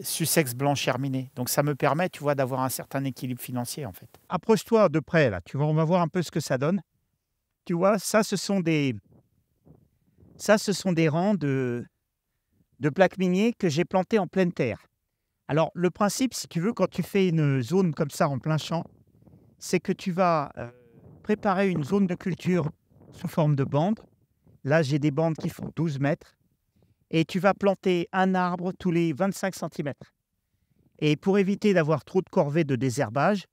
Sussex blanc germiné. Donc ça me permet, tu vois, d'avoir un certain équilibre financier en fait. Approche-toi de près là, tu vois, on va voir un peu ce que ça donne. Tu vois, ça ce sont des rangs de plaques miniers que j'ai plantés en pleine terre. Alors le principe, si tu veux, quand tu fais une zone comme ça en plein champ, c'est que tu vas préparer une zone de culture sous forme de bandes. Là, j'ai des bandes qui font 12 mètres. Et tu vas planter un arbre tous les 25 cm. Et pour éviter d'avoir trop de corvées de désherbage,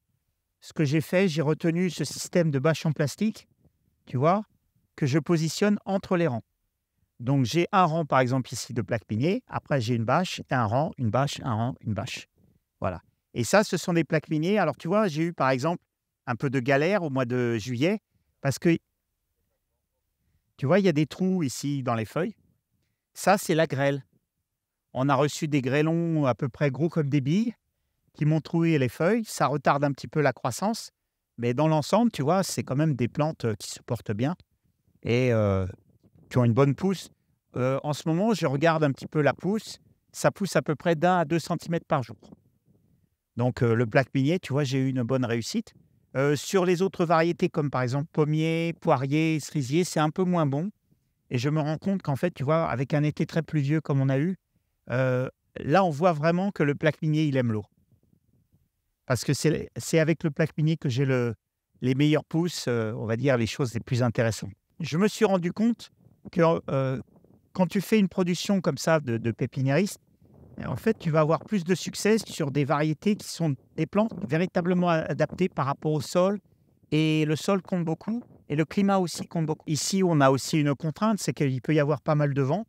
ce que j'ai fait, j'ai retenu ce système de bâche en plastique, tu vois, que je positionne entre les rangs. Donc j'ai un rang, par exemple, ici de plaques miniers. Après, j'ai une bâche, un rang, une bâche, un rang, une bâche. Voilà. Et ça, ce sont des plaques miniers. Alors, tu vois, j'ai eu, par exemple, un peu de galère au mois de juillet parce que, tu vois, il y a des trous ici dans les feuilles. Ça, c'est la grêle. On a reçu des grêlons à peu près gros comme des billes qui m'ont troué les feuilles. Ça retarde un petit peu la croissance. Mais dans l'ensemble, tu vois, c'est quand même des plantes qui se portent bien et qui ont une bonne pousse. En ce moment, je regarde un petit peu la pousse. Ça pousse à peu près d'1 à 2 cm par jour. Donc, le plaque minier, tu vois, j'ai eu une bonne réussite. Sur les autres variétés, comme par exemple pommier, poirier, cerisier, c'est un peu moins bon. Et je me rends compte qu'en fait, tu vois, avec un été très pluvieux comme on a eu, là, on voit vraiment que le plaque minier, il aime l'eau. Parce que c'est avec le plaque minier que j'ai les meilleures pousses, on va dire, les choses les plus intéressantes. Je me suis rendu compte que quand tu fais une production comme ça de pépiniériste, en fait, tu vas avoir plus de succès sur des variétés qui sont des plantes véritablement adaptées par rapport au sol Et le sol compte beaucoup. Et le climat aussi compte beaucoup. Ici, on a aussi une contrainte, c'est qu'il peut y avoir pas mal de vent.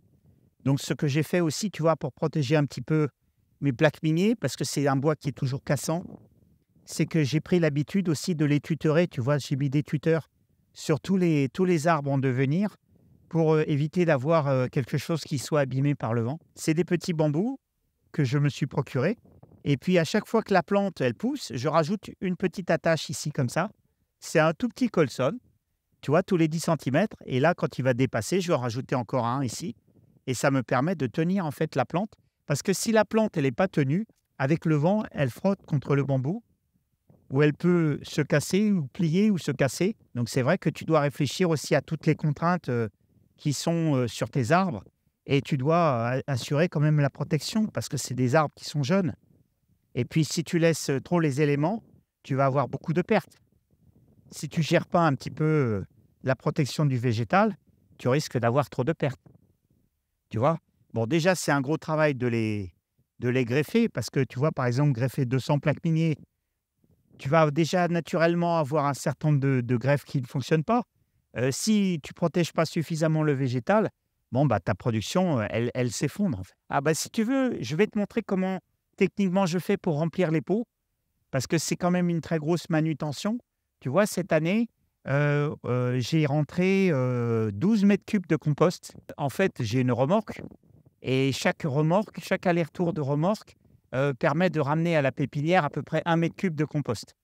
Donc, ce que j'ai fait aussi, tu vois, pour protéger un petit peu mes plaques miniers, parce que c'est un bois qui est toujours cassant, c'est que j'ai pris l'habitude aussi de les tutorer. Tu vois, j'ai mis des tuteurs sur tous les arbres en devenir pour éviter d'avoir quelque chose qui soit abîmé par le vent. C'est des petits bambous que je me suis procurés. Et puis, à chaque fois que la plante, elle pousse, je rajoute une petite attache ici, comme ça. C'est un tout petit colson, tu vois, tous les 10 cm. Et là, quand il va dépasser, je vais en rajouter encore un ici. Et ça me permet de tenir, en fait, la plante. Parce que si la plante, elle n'est pas tenue, avec le vent, elle frotte contre le bambou, ou elle peut se casser, ou plier, ou se casser. Donc, c'est vrai que tu dois réfléchir aussi à toutes les contraintes qui sont sur tes arbres. Et tu dois assurer quand même la protection, parce que c'est des arbres qui sont jeunes. Et puis, si tu laisses trop les éléments, tu vas avoir beaucoup de pertes. Si tu ne gères pas un petit peu la protection du végétal, tu risques d'avoir trop de pertes. Tu vois? Bon, déjà, c'est un gros travail de les greffer, parce que, tu vois, par exemple, greffer 200 plaques miniers, tu vas déjà naturellement avoir un certain nombre de greffes qui ne fonctionnent pas. Si tu ne protèges pas suffisamment le végétal, bon, bah, ta production, elle s'effondre. En fait. Ah, bah, si tu veux, je vais te montrer comment techniquement je fais pour remplir les pots, parce que c'est quand même une très grosse manutention. Tu vois, cette année, j'ai rentré 12 mètres cubes de compost. En fait, j'ai une remorque, et chaque aller-retour de remorque permet de ramener à la pépinière à peu près 1 mètre cube de compost.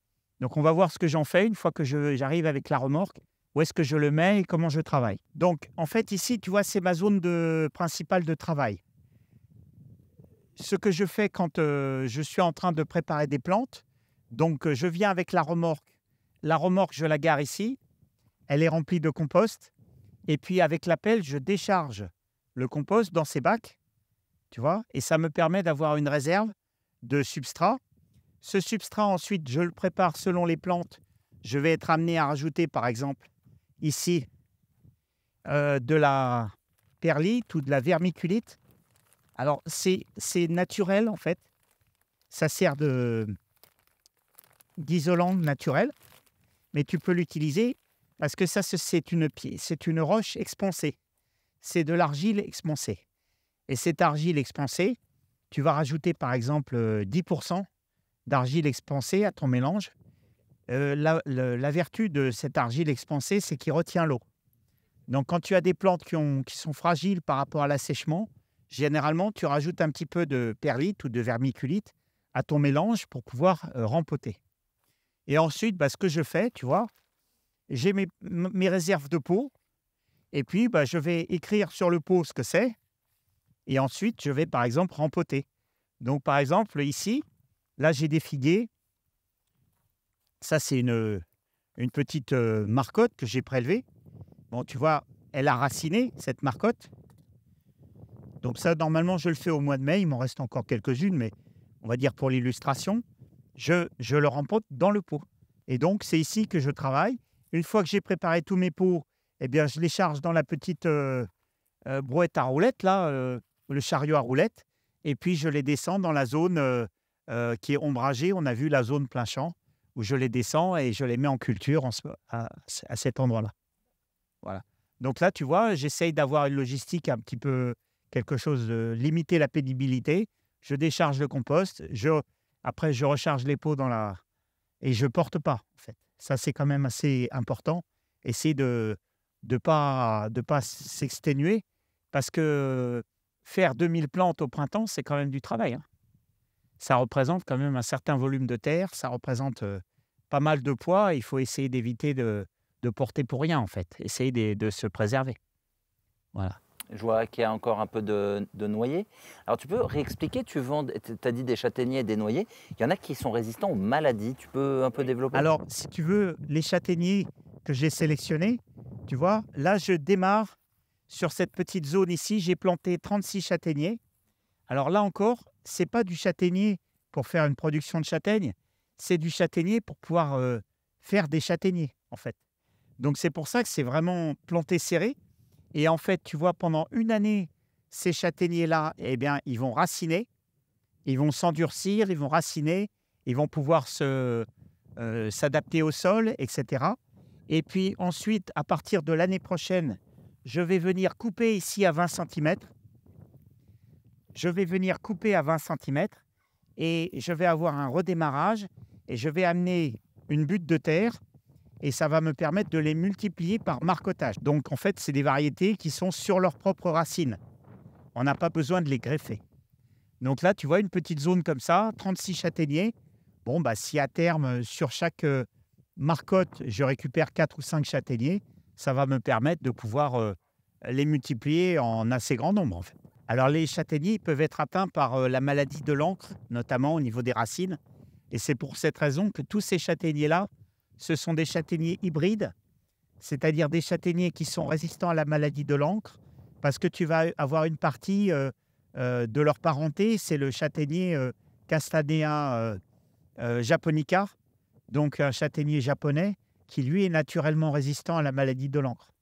Donc, on va voir ce que j'en fais une fois que j'arrive avec la remorque, où est-ce que je le mets et comment je travaille. Donc, en fait, ici, tu vois, c'est ma zone principale de travail. Ce que je fais quand je suis en train de préparer des plantes, donc je viens avec la remorque. La remorque, je la gare ici. Elle est remplie de compost. Et puis, avec la pelle, je décharge le compost dans ces bacs. Tu vois? Et ça me permet d'avoir une réserve de substrat. Ce substrat, ensuite, je le prépare selon les plantes. Je vais être amené à rajouter, par exemple, ici, de la perlite ou de la vermiculite. Alors, c'est naturel, en fait. Ça sert d'isolant naturel. Mais tu peux l'utiliser parce que ça, c'est une roche expansée. C'est de l'argile expansée. Et cette argile expansée, tu vas rajouter par exemple 10% d'argile expansée à ton mélange. La vertu de cette argile expansée, c'est qu'il retient l'eau. Donc quand tu as des plantes qui sont fragiles par rapport à l'assèchement, généralement tu rajoutes un petit peu de perlite ou de vermiculite à ton mélange pour pouvoir rempoter. Et ensuite, ce que je fais, tu vois, j'ai mes réserves de pot. Et puis, je vais écrire sur le pot ce que c'est. Et ensuite, je vais, par exemple, rempoter. Donc, par exemple, ici, là, j'ai des figuiers. Ça, c'est une petite marcotte que j'ai prélevée. Bon, tu vois, elle a raciné, cette marcotte. Donc ça, normalement, je le fais au mois de mai. Il m'en reste encore quelques-unes, mais on va dire pour l'illustration. Je le rempote dans le pot. Et donc, c'est ici que je travaille. Une fois que j'ai préparé tous mes pots, eh bien, je les charge dans la petite brouette à roulettes, là, le chariot à roulettes. Et puis, je les descends dans la zone qui est ombragée. On a vu la zone plein champ, où je les descends et je les mets en culture à cet endroit-là. Voilà. Donc là, tu vois, j'essaye d'avoir une logistique un petit peu, quelque chose de limiter la pénibilité. Je décharge le compost, après, je recharge les pots et je ne porte pas, en fait. Ça, c'est quand même assez important. Essayer de pas s'exténuer, parce que faire 2000 plantes au printemps, c'est quand même du travail. Hein. Ça représente quand même un certain volume de terre, ça représente pas mal de poids. Il faut essayer d'éviter de porter pour rien, en fait. Essayer de se préserver. Voilà. Je vois qu'il y a encore un peu de noyer. Alors, tu peux réexpliquer, tu as dit des châtaigniers et des noyers. Il y en a qui sont résistants aux maladies. Tu peux un peu développer? Alors, si tu veux, les châtaigniers que j'ai sélectionnés, tu vois, là, je démarre sur cette petite zone ici. J'ai planté 36 châtaigniers. Alors là encore, ce n'est pas du châtaignier pour faire une production de châtaignes. C'est du châtaignier pour pouvoir faire des châtaigniers, en fait. Donc, c'est pour ça que c'est vraiment planté serré. Et en fait, tu vois, pendant une année, ces châtaigniers-là, eh bien, ils vont raciner, ils vont s'endurcir, ils vont raciner, ils vont pouvoir se s'adapter au sol, etc. Et puis ensuite, à partir de l'année prochaine, je vais venir couper ici à 20 cm. Je vais venir couper à 20 cm et je vais avoir un redémarrage et je vais amener une butte de terre et ça va me permettre de les multiplier par marcotage. Donc en fait, c'est des variétés qui sont sur leurs propres racines. On n'a pas besoin de les greffer. Donc là, tu vois une petite zone comme ça, 36 châtaigniers. Bon, bah, si à terme, sur chaque marcotte, je récupère 4 ou 5 châtaigniers, ça va me permettre de pouvoir les multiplier en assez grand nombre, en fait. Alors, les châtaigniers peuvent être atteints par la maladie de l'encre, notamment au niveau des racines. Et c'est pour cette raison que tous ces châtaigniers-là, ce sont des châtaigniers hybrides, c'est-à-dire des châtaigniers qui sont résistants à la maladie de l'encre, parce que tu vas avoir une partie de leur parenté, c'est le châtaignier Castanea japonica, donc un châtaignier japonais qui, lui, est naturellement résistant à la maladie de l'encre.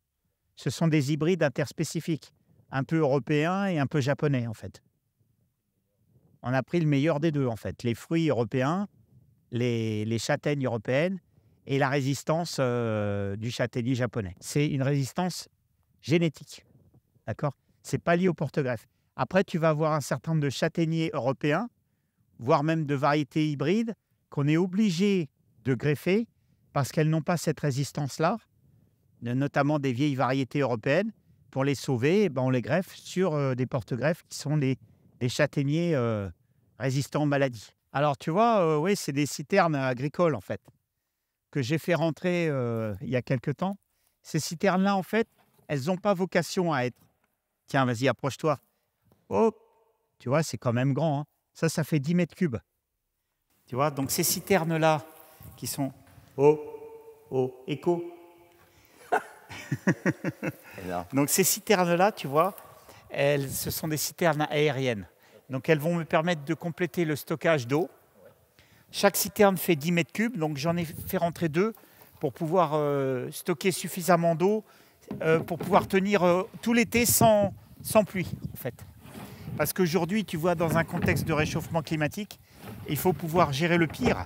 Ce sont des hybrides interspécifiques, un peu européens et un peu japonais, en fait. On a pris le meilleur des deux, en fait. Les fruits européens, les châtaignes européennes et la résistance du châtaignier japonais. C'est une résistance génétique, d'accord ? C'est pas lié au porte-greffe. Après, tu vas avoir un certain nombre de châtaigniers européens, voire même de variétés hybrides, qu'on est obligé de greffer parce qu'elles n'ont pas cette résistance-là, notamment des vieilles variétés européennes. Pour les sauver, eh ben, on les greffe sur des porte-greffes qui sont des châtaigniers résistants aux maladies. Alors, tu vois, oui, c'est des citernes agricoles, en fait, que j'ai fait rentrer il y a quelque temps. Ces citernes-là, en fait, elles n'ont pas vocation à être... Tiens, vas-y, approche-toi. Oh, tu vois, c'est quand même grand. Hein. Ça fait 10 mètres cubes. Tu vois, donc ces citernes-là, qui sont... Oh, écho. Donc ces citernes-là, tu vois, ce sont des citernes aériennes. Donc elles vont me permettre de compléter le stockage d'eau. Chaque citerne fait 10 mètres cubes, donc j'en ai fait rentrer 2 pour pouvoir stocker suffisamment d'eau pour pouvoir tenir tout l'été sans pluie, en fait. Parce qu'aujourd'hui, tu vois, dans un contexte de réchauffement climatique, il faut pouvoir gérer le pire.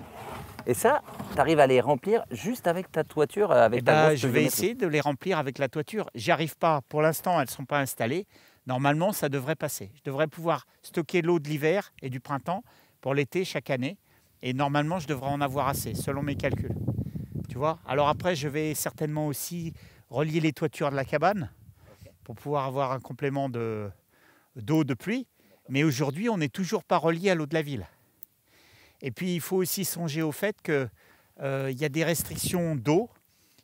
Et ça, tu arrives à les remplir juste avec ta toiture, avec ta grosse je vais essayer de les remplir avec la toiture. J'y arrive pas. Pour l'instant, elles ne sont pas installées. Normalement, ça devrait passer. Je devrais pouvoir stocker l'eau de l'hiver et du printemps pour l'été chaque année. Et normalement, je devrais en avoir assez, selon mes calculs. Tu vois ? Alors après, je vais certainement aussi relier les toitures de la cabane pour pouvoir avoir un complément d'eau de pluie. Mais aujourd'hui, on n'est toujours pas relié à l'eau de la ville. Et puis, il faut aussi songer au fait qu'il y a des restrictions d'eau.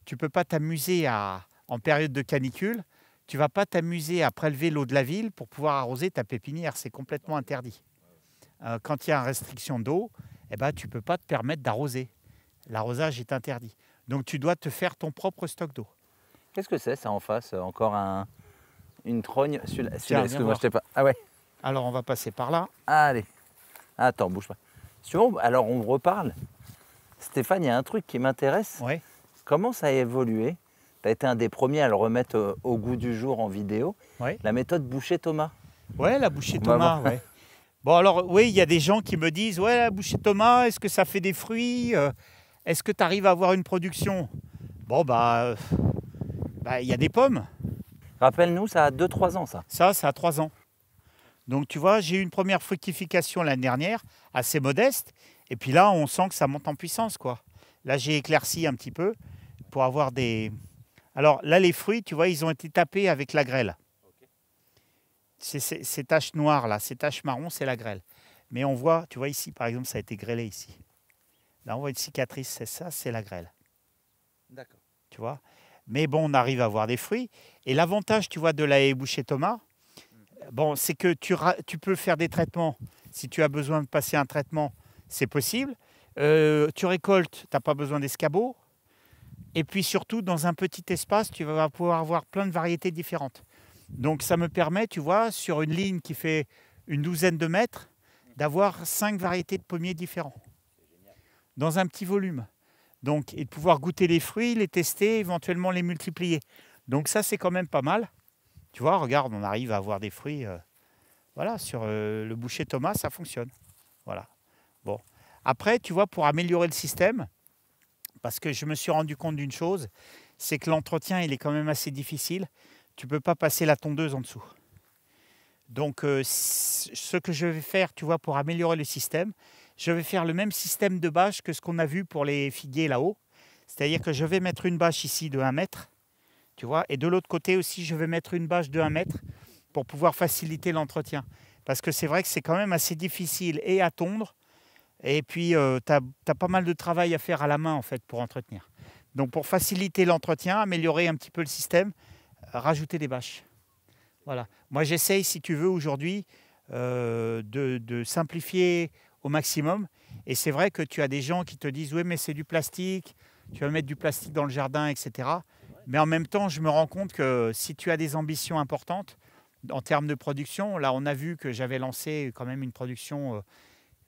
Tu ne peux pas t'amuser en période de canicule. Tu ne vas pas t'amuser à prélever l'eau de la ville pour pouvoir arroser ta pépinière. C'est complètement interdit. Quand il y a une restriction d'eau, eh ben, tu ne peux pas te permettre d'arroser. L'arrosage est interdit. Donc, tu dois te faire ton propre stock d'eau. Qu'est-ce que c'est, ça, en face ? Encore une trogne. Tiens, excuse-moi, je t'ai pas... Ah ouais. Alors, on va passer par là. Allez. Attends, bouge pas. Alors, on reparle. Stéphane, il y a un truc qui m'intéresse. Ouais. Comment ça a évolué ? Tu as été un des premiers à le remettre au goût du jour en vidéo. Ouais. La méthode Boucher-Thomas. Ouais, la Boucher-Thomas, ouais. Bon, alors, oui, il y a des gens qui me disent « Ouais, la Boucher-Thomas, est-ce que ça fait des fruits ? Est-ce que tu arrives à avoir une production ?» Bon, il y a des pommes. Rappelle-nous, ça a 2-3 ans, ça. Ça a 3 ans. Donc, tu vois, j'ai eu une première fructification l'année dernière, assez modeste. Et puis là, on sent que ça monte en puissance, quoi. Là, j'ai éclairci un petit peu pour avoir des... Alors là, les fruits, tu vois, ils ont été tapés avec la grêle. Ces taches noires, là, ces taches marron, c'est la grêle. Mais on voit, tu vois ici, par exemple, ça a été grêlé ici. Là, on voit une cicatrice, c'est ça, c'est la grêle. D'accord. Tu vois ? Mais bon, on arrive à avoir des fruits. Et l'avantage, tu vois, de la haie Boucher-Thomas, bon, c'est que tu peux faire des traitements. Si tu as besoin de passer un traitement, c'est possible. Tu récoltes, tu n'as pas besoin d'escabeau. Et puis surtout, dans un petit espace, tu vas pouvoir avoir plein de variétés différentes. Donc ça me permet, tu vois, sur une ligne qui fait une douzaine de mètres, d'avoir 5 variétés de pommiers différents. Dans un petit volume. Donc, et de pouvoir goûter les fruits, les tester, éventuellement les multiplier. Donc ça, c'est quand même pas mal. Tu vois, regarde, on arrive à avoir des fruits. Voilà, sur le Boucher-Thomas, ça fonctionne. Voilà. Bon. Après, tu vois, pour améliorer le système, Parce que je me suis rendu compte d'une chose, c'est que l'entretien, il est quand même assez difficile. Tu ne peux pas passer la tondeuse en dessous. Donc, ce que je vais faire, tu vois, pour améliorer le système, je vais faire le même système de bâche que ce qu'on a vu pour les figuiers là-haut. C'est-à-dire que je vais mettre une bâche ici de 1 mètre, tu vois, et de l'autre côté aussi, je vais mettre une bâche de 1 mètre pour pouvoir faciliter l'entretien. Parce que c'est vrai que c'est quand même assez difficile et à tondre, et puis tu as pas mal de travail à faire à la main, en fait, pour entretenir. Donc, pour faciliter l'entretien, améliorer un petit peu le système, rajouter des bâches. Voilà. Moi, j'essaye, si tu veux, aujourd'hui, de simplifier au maximum. Et c'est vrai que tu as des gens qui te disent « Oui, mais c'est du plastique, tu vas mettre du plastique dans le jardin, etc. » Mais en même temps, je me rends compte que si tu as des ambitions importantes en termes de production, là, on a vu que j'avais lancé quand même une production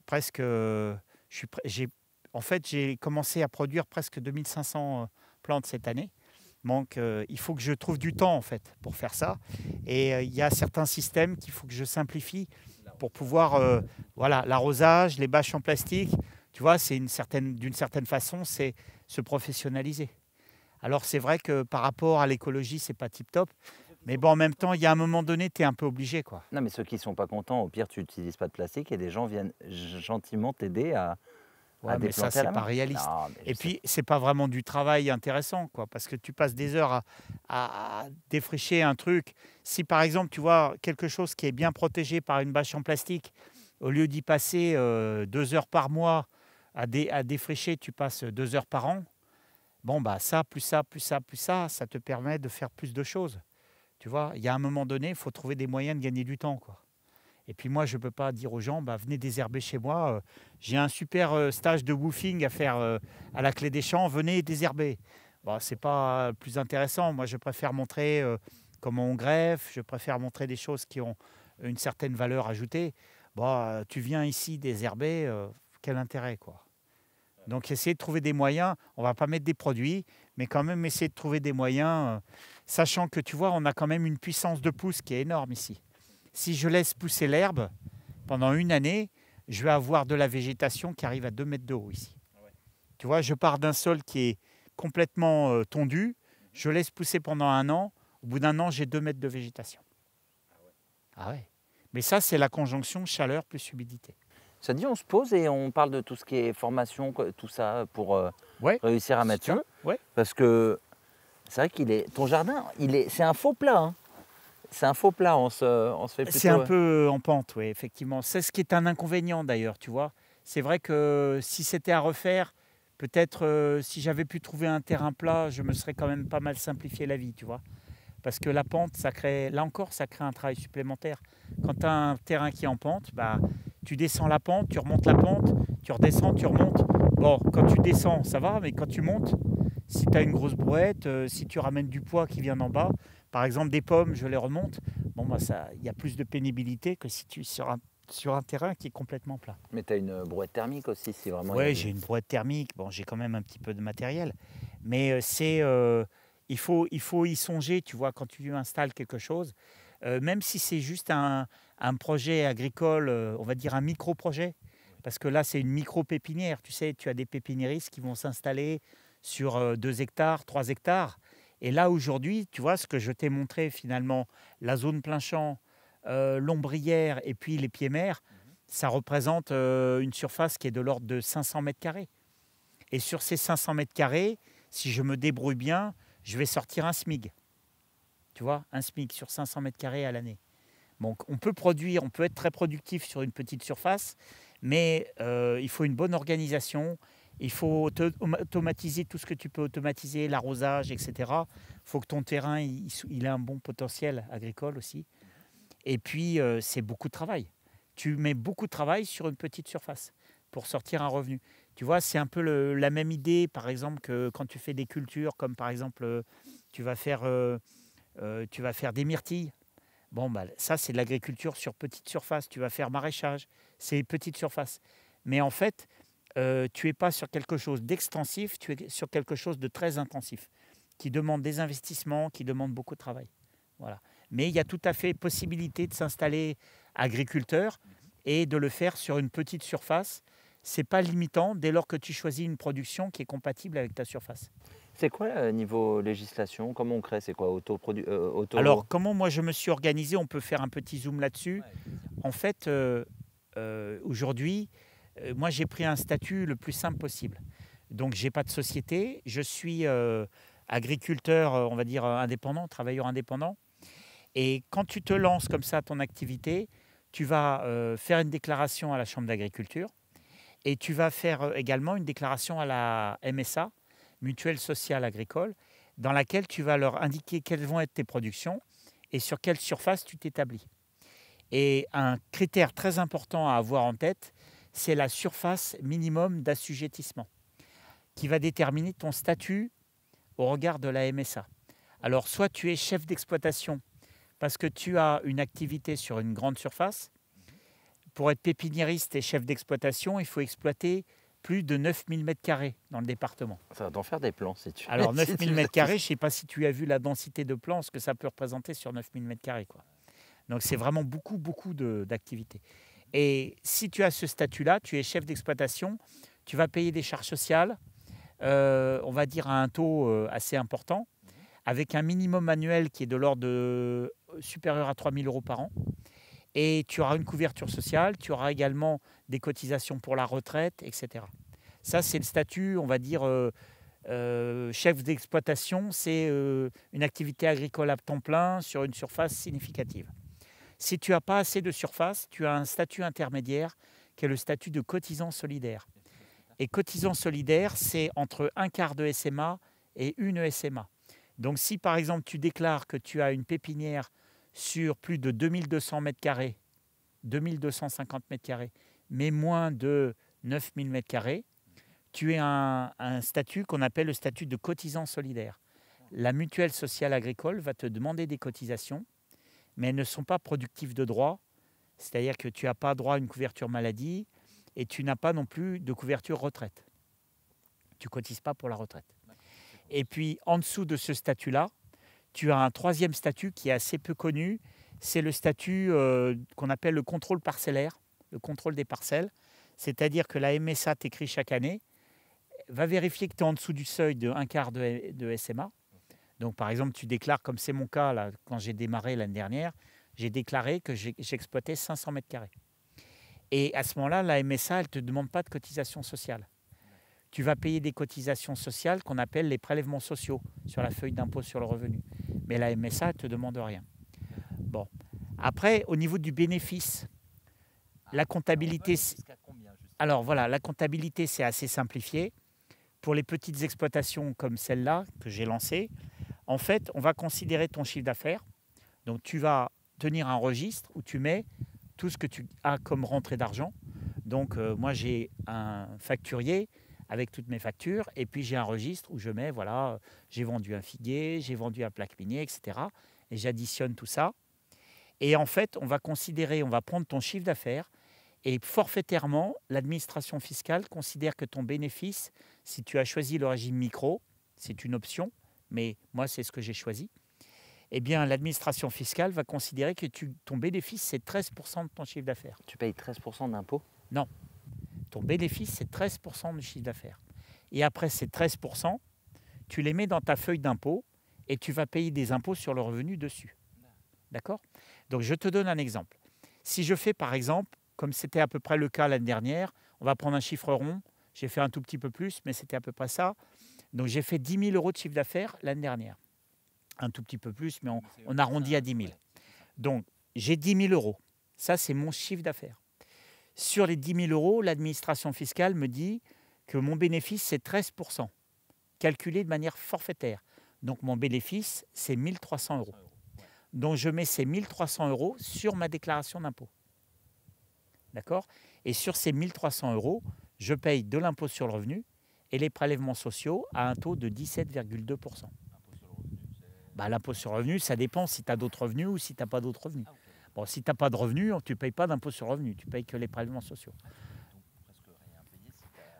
presque... en fait, j'ai commencé à produire presque 2500 plantes cette année. Donc, il faut que je trouve du temps en fait pour faire ça. Et il y a certains systèmes qu'il faut que je simplifie pour pouvoir, voilà, l'arrosage, les bâches en plastique. Tu vois, d'une certaine façon, c'est se professionnaliser. Alors, c'est vrai que par rapport à l'écologie, c'est pas tip top. Mais bon, en même temps, il y a un moment donné, tu es un peu obligé, quoi. Non, mais ceux qui ne sont pas contents, au pire, tu n'utilises pas de plastique et des gens viennent gentiment t'aider à mais ça, c'est pas réaliste. Non, et puis, c'est pas vraiment du travail intéressant, quoi, parce que tu passes des heures à défricher un truc. Si, par exemple, tu vois quelque chose qui est bien protégé par une bâche en plastique, au lieu d'y passer 2 heures par mois à défricher, tu passes 2 heures par an. Bon, bah ça, plus ça, plus ça, plus ça, ça te permet de faire plus de choses. Tu vois, il y a un moment donné, il faut trouver des moyens de gagner du temps, quoi. Et puis moi, je ne peux pas dire aux gens, bah, venez désherber chez moi. J'ai un super stage de woofing à faire à la Clé des Champs, venez désherber. Bon, ce n'est pas plus intéressant. Moi, je préfère montrer comment on greffe, je préfère montrer des choses qui ont une certaine valeur ajoutée. Bon, tu viens ici désherber, quel intérêt, quoi. Donc, essayer de trouver des moyens. On ne va pas mettre des produits, mais quand même essayer de trouver des moyens, sachant que, tu vois, on a quand même une puissance de pousse qui est énorme ici. Si je laisse pousser l'herbe pendant une année, je vais avoir de la végétation qui arrive à 2 mètres de haut ici. Ouais. Tu vois, je pars d'un sol qui est complètement tondu, je laisse pousser pendant 1 an, au bout d'1 an, j'ai 2 mètres de végétation. Ah ouais. Mais ça, c'est la conjonction chaleur plus humidité. Ça dit, on se pose et on parle de tout ce qui est formation, tout ça, pour réussir à mettre ça. Ouais. Parce que c'est vrai ton jardin, c'est un faux plat, hein. C'est un faux plat, on se fait plutôt... C'est un peu en pente, oui, effectivement. C'est ce qui est un inconvénient d'ailleurs, tu vois. C'est vrai que si c'était à refaire, peut-être si j'avais pu trouver un terrain plat, je me serais quand même pas mal simplifié la vie, tu vois. Parce que la pente, ça crée un travail supplémentaire. Quand tu as un terrain qui est en pente, bah, tu descends la pente, tu remontes la pente, tu redescends, tu remontes. Bon, quand tu descends, ça va, mais quand tu montes, si tu as une grosse brouette, si tu ramènes du poids qui vient d'en bas, par exemple des pommes, je les remonte, bon, bah, il y a plus de pénibilité que si tu es sur un terrain qui est complètement plat. Mais tu as une brouette thermique aussi, si vraiment... Oui, j'ai une brouette thermique, bon, j'ai quand même un petit peu de matériel, mais il faut y songer, tu vois, quand tu installes quelque chose, même si c'est juste un projet agricole, on va dire un micro-projet, parce que là, c'est une micro-pépinière, tu sais, tu as des pépiniéristes qui vont s'installer sur 2 hectares, 3 hectares, et là, aujourd'hui, tu vois, ce que je t'ai montré finalement, la zone plein champ, l'ombrière et puis les pieds-mers, ça représente une surface qui est de l'ordre de 500 mètres carrés. Et sur ces 500 mètres carrés, si je me débrouille bien, je vais sortir un SMIG. Tu vois, un SMIG sur 500 mètres carrés à l'année. Donc, on peut être très productif sur une petite surface, mais il faut une bonne organisation. Il faut automatiser tout ce que tu peux automatiser, l'arrosage, etc. Il faut que ton terrain il ait un bon potentiel agricole aussi. Et puis, c'est beaucoup de travail. Tu mets beaucoup de travail sur une petite surface pour sortir un revenu. Tu vois, c'est un peu la même idée, par exemple, que quand tu fais des cultures, comme par exemple, tu vas faire des myrtilles. Bon, bah, ça, c'est de l'agriculture sur petite surface. Tu vas faire maraîchage, c'est petite surface. Mais en fait, tu n'es pas sur quelque chose d'extensif, tu es sur quelque chose de très intensif, qui demande des investissements, qui demande beaucoup de travail. Voilà. Mais il y a tout à fait possibilité de s'installer agriculteur et de le faire sur une petite surface. c'est pas limitant dès lors que tu choisis une production qui est compatible avec ta surface. C'est quoi niveau législation? Comment on crée? C'est quoi Alors, comment moi je me suis organisé? On peut faire un petit zoom là-dessus. En fait, aujourd'hui, moi j'ai pris un statut le plus simple possible. Donc, j'ai pas de société. Je suis agriculteur, on va dire indépendant, travailleur indépendant. Et quand tu te lances comme ça ton activité, tu vas faire une déclaration à la Chambre d'agriculture et tu vas faire également une déclaration à la MSA, Mutuelle Sociale Agricole, dans laquelle tu vas leur indiquer quelles vont être tes productions et sur quelle surface tu t'établis. Et un critère très important à avoir en tête, c'est la surface minimum d'assujettissement, qui va déterminer ton statut au regard de la MSA. Alors, soit tu es chef d'exploitation parce que tu as une activité sur une grande surface. Pour être pépiniériste et chef d'exploitation, il faut exploiter plus de 9000 m² dans le département. Ça va t'en faire des plans si tu... Alors 9000 m², je ne sais pas si tu as vu la densité de plans, ce que ça peut représenter sur 9000 m². Donc c'est vraiment beaucoup d'activités. Et si tu as ce statut-là, tu es chef d'exploitation, tu vas payer des charges sociales, on va dire à un taux assez important, avec un minimum annuel qui est de l'ordre de supérieur à 3 000 € par an. Et tu auras une couverture sociale, tu auras également des cotisations pour la retraite, etc. Ça, c'est le statut, on va dire, chef d'exploitation. C'est une activité agricole à temps plein sur une surface significative. Si tu n'as pas assez de surface, tu as un statut intermédiaire qui est le statut de cotisant solidaire. Et cotisant solidaire, c'est entre un quart de SMA et une SMA. Donc si par exemple tu déclares que tu as une pépinière sur plus de 2200 m², 2250 m², mais moins de 9000 m², tu as un statut qu'on appelle le statut de cotisant solidaire. La mutuelle sociale agricole va te demander des cotisations, mais elles ne sont pas productives de droit, c'est-à-dire que tu n'as pas droit à une couverture maladie et tu n'as pas non plus de couverture retraite. Tu ne cotises pas pour la retraite. Et puis en dessous de ce statut-là, tu as un troisième statut qui est assez peu connu, c'est le statut qu'on appelle le contrôle parcellaire, le contrôle des parcelles. C'est-à-dire que la MSA t'écrit chaque année, va vérifier que tu es en dessous du seuil de un quart de SMA. Donc par exemple, tu déclares, comme c'est mon cas là, quand j'ai démarré l'année dernière, j'ai déclaré que j'exploitais 500 m². Et à ce moment-là, la MSA, elle ne te demande pas de cotisation sociale. Tu vas payer des cotisations sociales qu'on appelle les prélèvements sociaux sur la feuille d'impôt sur le revenu. Mais la MSA ne te demande rien. Bon. Après, au niveau du bénéfice, la comptabilité... Alors voilà, la comptabilité, c'est assez simplifié. Pour les petites exploitations comme celle-là que j'ai lancée, en fait, on va considérer ton chiffre d'affaires. Donc tu vas tenir un registre où tu mets tout ce que tu as comme rentrée d'argent. Donc moi, j'ai un facturier avec toutes mes factures, et puis j'ai un registre où je mets, voilà, j'ai vendu un figuier, j'ai vendu un plaque minier, etc. Et j'additionne tout ça. Et en fait, on va prendre ton chiffre d'affaires, et forfaitairement, l'administration fiscale considère que ton bénéfice, si tu as choisi le régime micro, c'est une option, mais moi c'est ce que j'ai choisi, eh bien l'administration fiscale va considérer que ton bénéfice c'est 13% de ton chiffre d'affaires. Tu payes 13% d'impôt? Non. Ton bénéfice, c'est 13% du chiffre d'affaires. Et après ces 13%, tu les mets dans ta feuille d'impôt et tu vas payer des impôts sur le revenu dessus. D'accord? Donc, je te donne un exemple. Si je fais, par exemple, comme c'était à peu près le cas l'année dernière, on va prendre un chiffre rond. J'ai fait un tout petit peu plus, mais c'était à peu près ça. Donc, j'ai fait 10 000 € de chiffre d'affaires l'année dernière. Un tout petit peu plus, mais on arrondit à 10 000. Donc, j'ai 10 000 €. Ça, c'est mon chiffre d'affaires. Sur les 10 000 €, l'administration fiscale me dit que mon bénéfice, c'est 13%, calculé de manière forfaitaire. Donc mon bénéfice, c'est 1 300 €. Donc je mets ces 1 300 € sur ma déclaration d'impôt. D'accord? Et sur ces 1 300 €, je paye de l'impôt sur le revenu et les prélèvements sociaux à un taux de 17,2%. L'impôt sur le revenu, ça dépend si tu as d'autres revenus ou si tu n'as pas d'autres revenus. Bon, si tu n'as pas de revenus, tu ne payes pas d'impôt sur le revenu, tu ne payes que les prélèvements sociaux.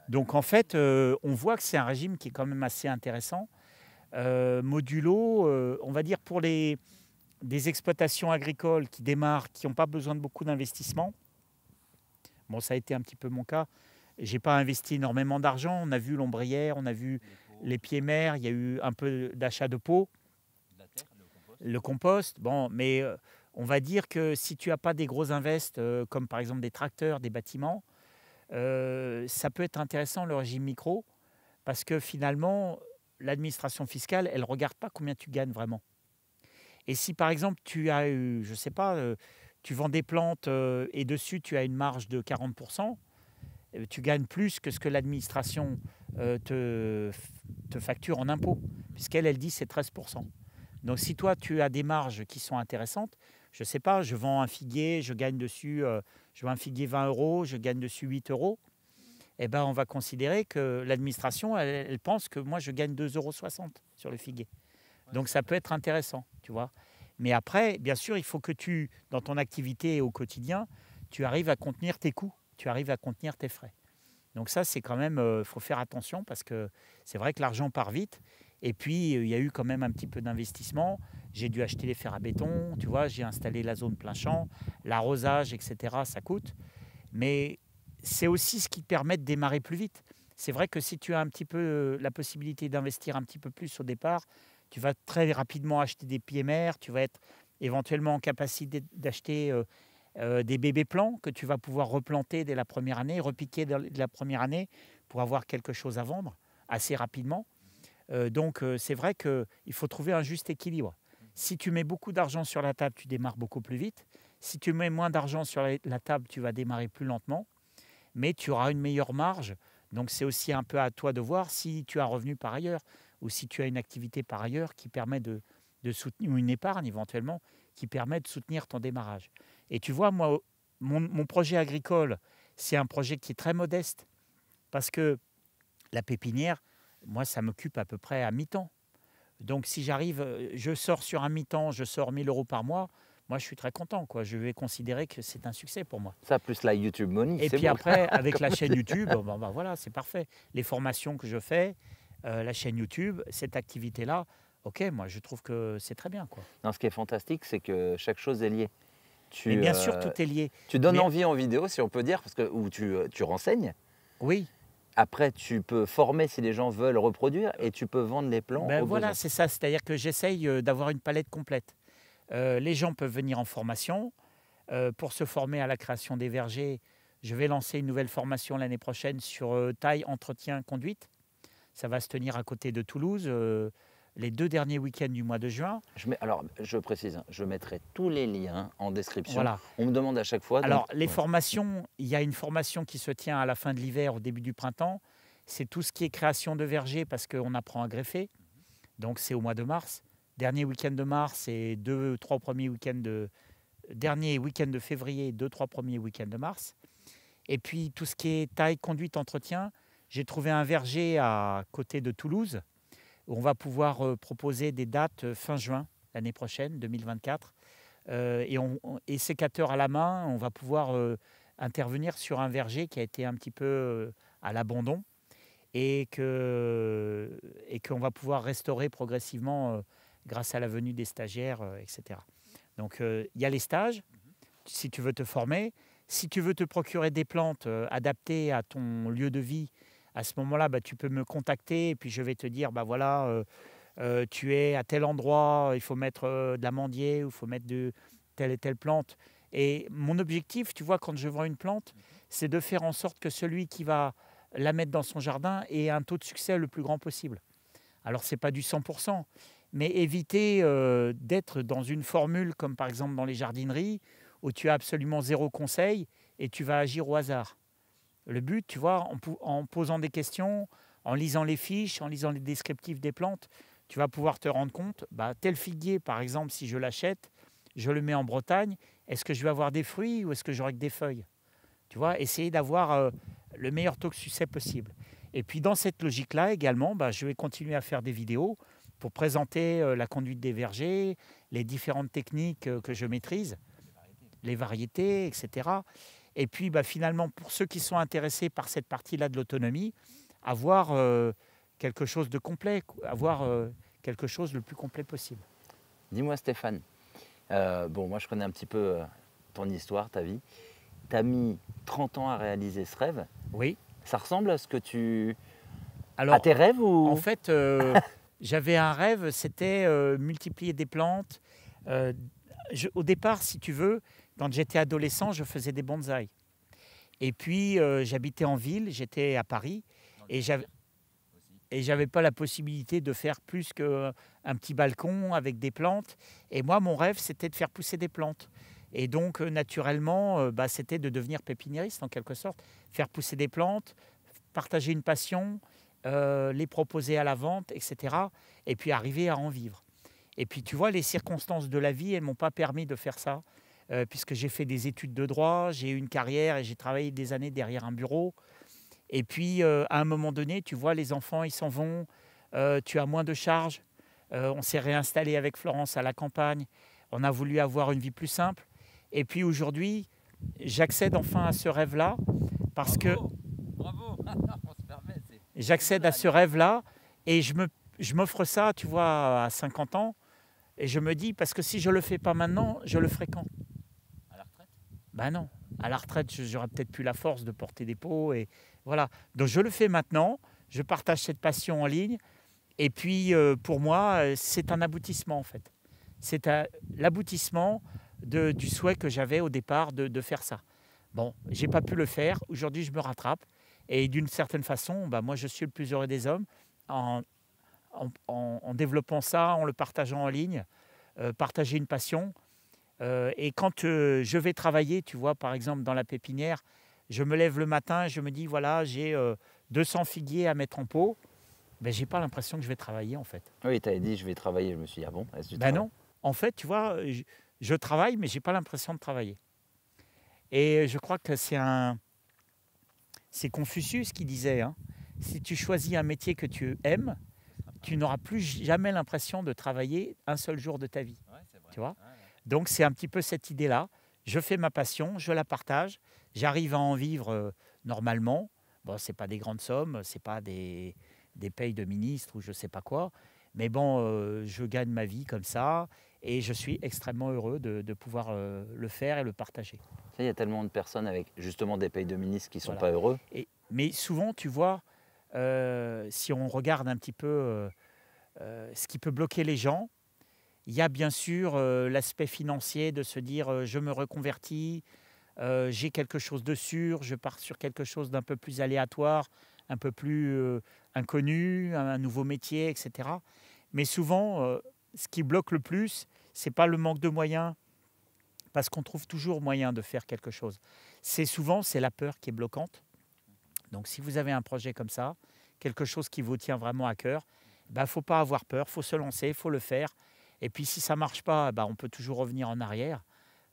Donc en fait, on voit que c'est un régime qui est quand même assez intéressant. Modulo, on va dire pour des exploitations agricoles qui démarrent, qui n'ont pas besoin de beaucoup d'investissement. Bon, ça a été un petit peu mon cas. j'ai pas investi énormément d'argent. On a vu l'ombrière, on a vu les pieds mers, il y a eu un peu d'achat de pots, le compost. Bon, mais on va dire que si tu n'as pas des gros invests, comme par exemple des tracteurs, des bâtiments, ça peut être intéressant le régime micro, parce que finalement, l'administration fiscale, elle ne regarde pas combien tu gagnes vraiment. Et si par exemple tu as eu, je ne sais pas, tu vends des plantes et dessus tu as une marge de 40%, tu gagnes plus que ce que l'administration te facture en impôts, puisqu'elle, elle dit c'est 13%. Donc si toi tu as des marges qui sont intéressantes, je ne sais pas, je vends un figuier, je gagne dessus, je vends un figuier 20 €, je gagne dessus 8 €, eh ben on va considérer que l'administration, elle pense que moi je gagne 2,60 € sur le figuier. Donc ça peut être intéressant, tu vois. Mais après, bien sûr, il faut que tu, dans ton activité au quotidien, tu arrives à contenir tes coûts, tu arrives à contenir tes frais. Donc ça, c'est quand même, faut faire attention parce que c'est vrai que l'argent part vite. Et puis, il y a eu quand même un petit peu d'investissement. J'ai dû acheter les fers à béton, tu vois, j'ai installé la zone plein champ, l'arrosage, etc. Ça coûte. Mais c'est aussi ce qui te permet de démarrer plus vite. C'est vrai que si tu as un petit peu la possibilité d'investir un petit peu plus au départ, tu vas très rapidement acheter des pieds mers, tu vas être éventuellement en capacité d'acheter des bébés plants que tu vas pouvoir replanter dès la première année, repiquer dès la première année pour avoir quelque chose à vendre assez rapidement. Donc c'est vrai qu'il faut trouver un juste équilibre. Si tu mets beaucoup d'argent sur la table, tu démarres beaucoup plus vite. Si tu mets moins d'argent sur la table, tu vas démarrer plus lentement, mais tu auras une meilleure marge. Donc c'est aussi un peu à toi de voir si tu as un revenu par ailleurs ou si tu as une activité par ailleurs qui permet de soutenir, ou une épargne éventuellement, qui permet de soutenir ton démarrage. Et tu vois, moi, mon projet agricole, c'est un projet qui est très modeste parce que la pépinière, moi, ça m'occupe à peu près à mi-temps. Donc si j'arrive, je sors sur un mi-temps, je sors 1 000 € par mois, moi je suis très content, quoi. Je vais considérer que c'est un succès pour moi. Ça, plus la YouTube Money, Et c'est puis bon. après, avec la chaîne YouTube, voilà, c'est parfait. Les formations que je fais, la chaîne YouTube, cette activité-là, ok, moi je trouve que c'est très bien, quoi. Non, ce qui est fantastique, c'est que chaque chose est liée. Mais bien sûr, tout est lié. Tu donnes Mais- envie en vidéo, si on peut dire, parce que, ou tu renseignes. Oui, Après, tu peux former si les gens veulent reproduire et tu peux vendre les plans ben aux voilà, besoins. c'est ça. C'est-à-dire que j'essaye d'avoir une palette complète. Les gens peuvent venir en formation. Pour se former à la création des vergers, je vais lancer une nouvelle formation l'année prochaine sur taille, entretien, conduite. Ça va se tenir à côté de Toulouse, les 2 derniers week-ends du mois de juin. Alors, je précise, hein, je mettrai tous les liens en description. Voilà. On me demande à chaque fois. Alors, donc, les ouais. formations, il y a une formation qui se tient à la fin de l'hiver, au début du printemps. C'est tout ce qui est création de vergers parce qu'on apprend à greffer. Donc, c'est au mois de mars. Dernier week-end de mars et 2-3 premiers week-ends dernier week-end de février, 2-3 premiers week-ends de mars. Et puis, tout ce qui est taille, conduite, entretien, j'ai trouvé un verger à côté de Toulouse où on va pouvoir proposer des dates fin juin l'année prochaine, 2024. Et sécateur à la main, on va pouvoir intervenir sur un verger qui a été un petit peu à l'abandon et qu'on va pouvoir restaurer progressivement grâce à la venue des stagiaires, etc. Donc il y a les stages, si tu veux te former. Si tu veux te procurer des plantes adaptées à ton lieu de vie, à ce moment-là, tu peux me contacter et puis je vais te dire, voilà, tu es à tel endroit, il faut mettre de l'amandier ou il faut mettre de telle et telle plante. Et mon objectif, tu vois, quand je vends une plante, c'est de faire en sorte que celui qui va la mettre dans son jardin ait un taux de succès le plus grand possible. Alors, ce n'est pas du 100%, mais éviter d'être dans une formule comme par exemple dans les jardineries où tu as absolument 0 conseil et tu vas agir au hasard. Le but, tu vois, en posant des questions, en lisant les fiches, en lisant les descriptifs des plantes, tu vas pouvoir te rendre compte, tel figuier, par exemple, si je l'achète, je le mets en Bretagne, est-ce que je vais avoir des fruits ou est-ce que j'aurai que des feuilles? Tu vois, essayer d'avoir le meilleur taux de succès possible. Et puis dans cette logique-là également, je vais continuer à faire des vidéos pour présenter la conduite des vergers, les différentes techniques que je maîtrise, les variétés, etc. Et puis finalement, pour ceux qui sont intéressés par cette partie-là de l'autonomie, avoir quelque chose de complet, avoir quelque chose le plus complet possible. Dis-moi Stéphane, moi je connais un petit peu ton histoire, ta vie. Tu as mis 30 ans à réaliser ce rêve. Oui. Ça ressemble à ce que tu... Alors, à tes rêves ou... en fait, j'avais un rêve, c'était multiplier des plantes. Au départ, si tu veux, quand j'étais adolescent, je faisais des bonsaïs. Et puis, j'habitais en ville, j'étais à Paris, et j'avais pas la possibilité de faire plus qu'un petit balcon avec des plantes. Et moi, mon rêve, c'était de faire pousser des plantes. Et donc, naturellement, c'était de devenir pépiniériste, en quelque sorte. Faire pousser des plantes, partager une passion, les proposer à la vente, etc. Et puis, arriver à en vivre. Et puis, tu vois, les circonstances de la vie, elles ne m'ont pas permis de faire ça. Puisque j'ai fait des études de droit, j'ai eu une carrière et j'ai travaillé des années derrière un bureau. Et puis, à un moment donné, tu vois, les enfants, ils s'en vont, tu as moins de charges. On s'est réinstallé avec Florence à la campagne. On a voulu avoir une vie plus simple. Et puis aujourd'hui, j'accède enfin à ce rêve-là parce Bravo. On se permet, j'accède à ce rêve-là et je m'offre ça, tu vois, à 50 ans. Et je me dis, parce que si je ne le fais pas maintenant, je le ferai quand? À la retraite? Ben non. À la retraite, j'aurais peut-être plus la force de porter des pots. Et voilà. Donc je le fais maintenant. Je partage cette passion en ligne. Et puis, pour moi, c'est un aboutissement, en fait. C'est l'aboutissement du souhait que j'avais au départ de faire ça. Bon, je n'ai pas pu le faire. Aujourd'hui, je me rattrape. Et d'une certaine façon, moi, je suis le plus heureux des hommes en développant ça, en le partageant en ligne, partager une passion. Et quand je vais travailler, tu vois, par exemple, dans la pépinière, je me lève le matin et je me dis, voilà, j'ai 200 figuiers à mettre en pot. Ben, je n'ai pas l'impression que je vais travailler, en fait. Oui, tu avais dit, je vais travailler. Je me suis dit, ah bon? Ben non. En fait, tu vois, je travaille, mais je n'ai pas l'impression de travailler. Et je crois que c'est Confucius qui disait, hein, si tu choisis un métier que tu aimes, tu n'auras plus jamais l'impression de travailler un seul jour de ta vie. Ouais, c'est vrai. Tu vois? Ouais. Donc c'est un petit peu cette idée-là. Je fais ma passion, je la partage, j'arrive à en vivre normalement. Bon, ce n'est pas des grandes sommes, ce n'est pas des payes de ministre ou je ne sais pas quoi. Mais bon, je gagne ma vie comme ça et je suis extrêmement heureux de pouvoir le faire et le partager. Il y a tellement de personnes avec justement des payes de ministre qui ne sont Voilà. pas heureux. Mais souvent, tu vois, si on regarde un petit peu ce qui peut bloquer les gens, il y a bien sûr l'aspect financier de se dire je me reconvertis, j'ai quelque chose de sûr, je pars sur quelque chose d'un peu plus aléatoire, un peu plus inconnu, un nouveau métier, etc. Mais souvent, ce qui bloque le plus, ce n'est pas le manque de moyens, parce qu'on trouve toujours moyen de faire quelque chose. C'est la peur qui est bloquante. Donc si vous avez un projet comme ça, quelque chose qui vous tient vraiment à cœur, il ne faut pas avoir peur, il faut se lancer, il faut le faire. Et puis si ça ne marche pas, on peut toujours revenir en arrière.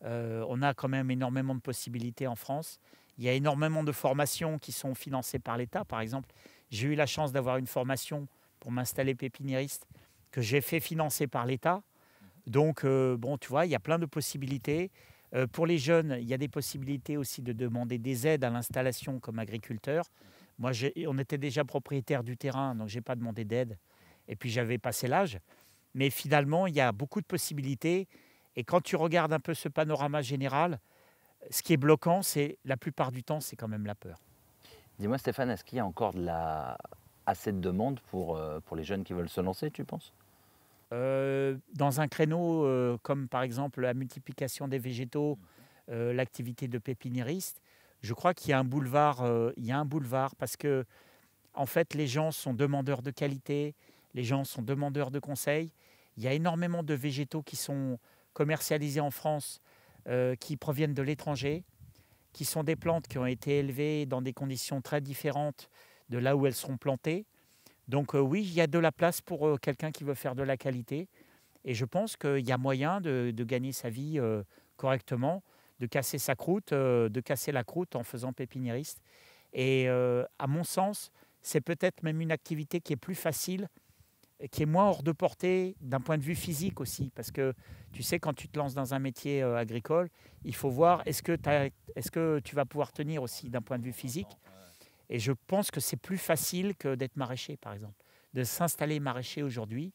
On a quand même énormément de possibilités en France. Il y a énormément de formations qui sont financées par l'État. Par exemple, j'ai eu la chance d'avoir une formation pour m'installer pépiniériste que j'ai fait financer par l'État. Donc, tu vois, il y a plein de possibilités. Pour les jeunes, il y a des possibilités aussi de demander des aides à l'installation comme agriculteur. Moi, on était déjà propriétaire du terrain, donc je n'ai pas demandé d'aide. Et puis, j'avais passé l'âge. Mais finalement, il y a beaucoup de possibilités. Et quand tu regardes un peu ce panorama général, ce qui est bloquant, c'est la plupart du temps, c'est quand même la peur. Dis-moi Stéphane, est-ce qu'il y a encore assez de demandes pour les jeunes qui veulent se lancer, tu penses? Dans un créneau comme par exemple la multiplication des végétaux, l'activité de pépiniériste, je crois qu'il y a un boulevard, parce que en fait, les gens sont demandeurs de qualité, les gens sont demandeurs de conseils. Il y a énormément de végétaux qui sont commercialisés en France, qui proviennent de l'étranger, qui sont des plantes qui ont été élevées dans des conditions très différentes de là où elles seront plantées. Donc oui, il y a de la place pour quelqu'un qui veut faire de la qualité. Et je pense qu'il y a moyen de gagner sa vie correctement, de casser sa croûte, de casser la croûte en faisant pépiniériste. Et à mon sens, c'est peut-être même une activité qui est plus facile, qui est moins hors de portée d'un point de vue physique aussi. Parce que tu sais, quand tu te lances dans un métier agricole, il faut voir est-ce que tu vas pouvoir tenir aussi d'un point de vue physique. Et je pense que c'est plus facile que d'être maraîcher, par exemple. De s'installer maraîcher aujourd'hui,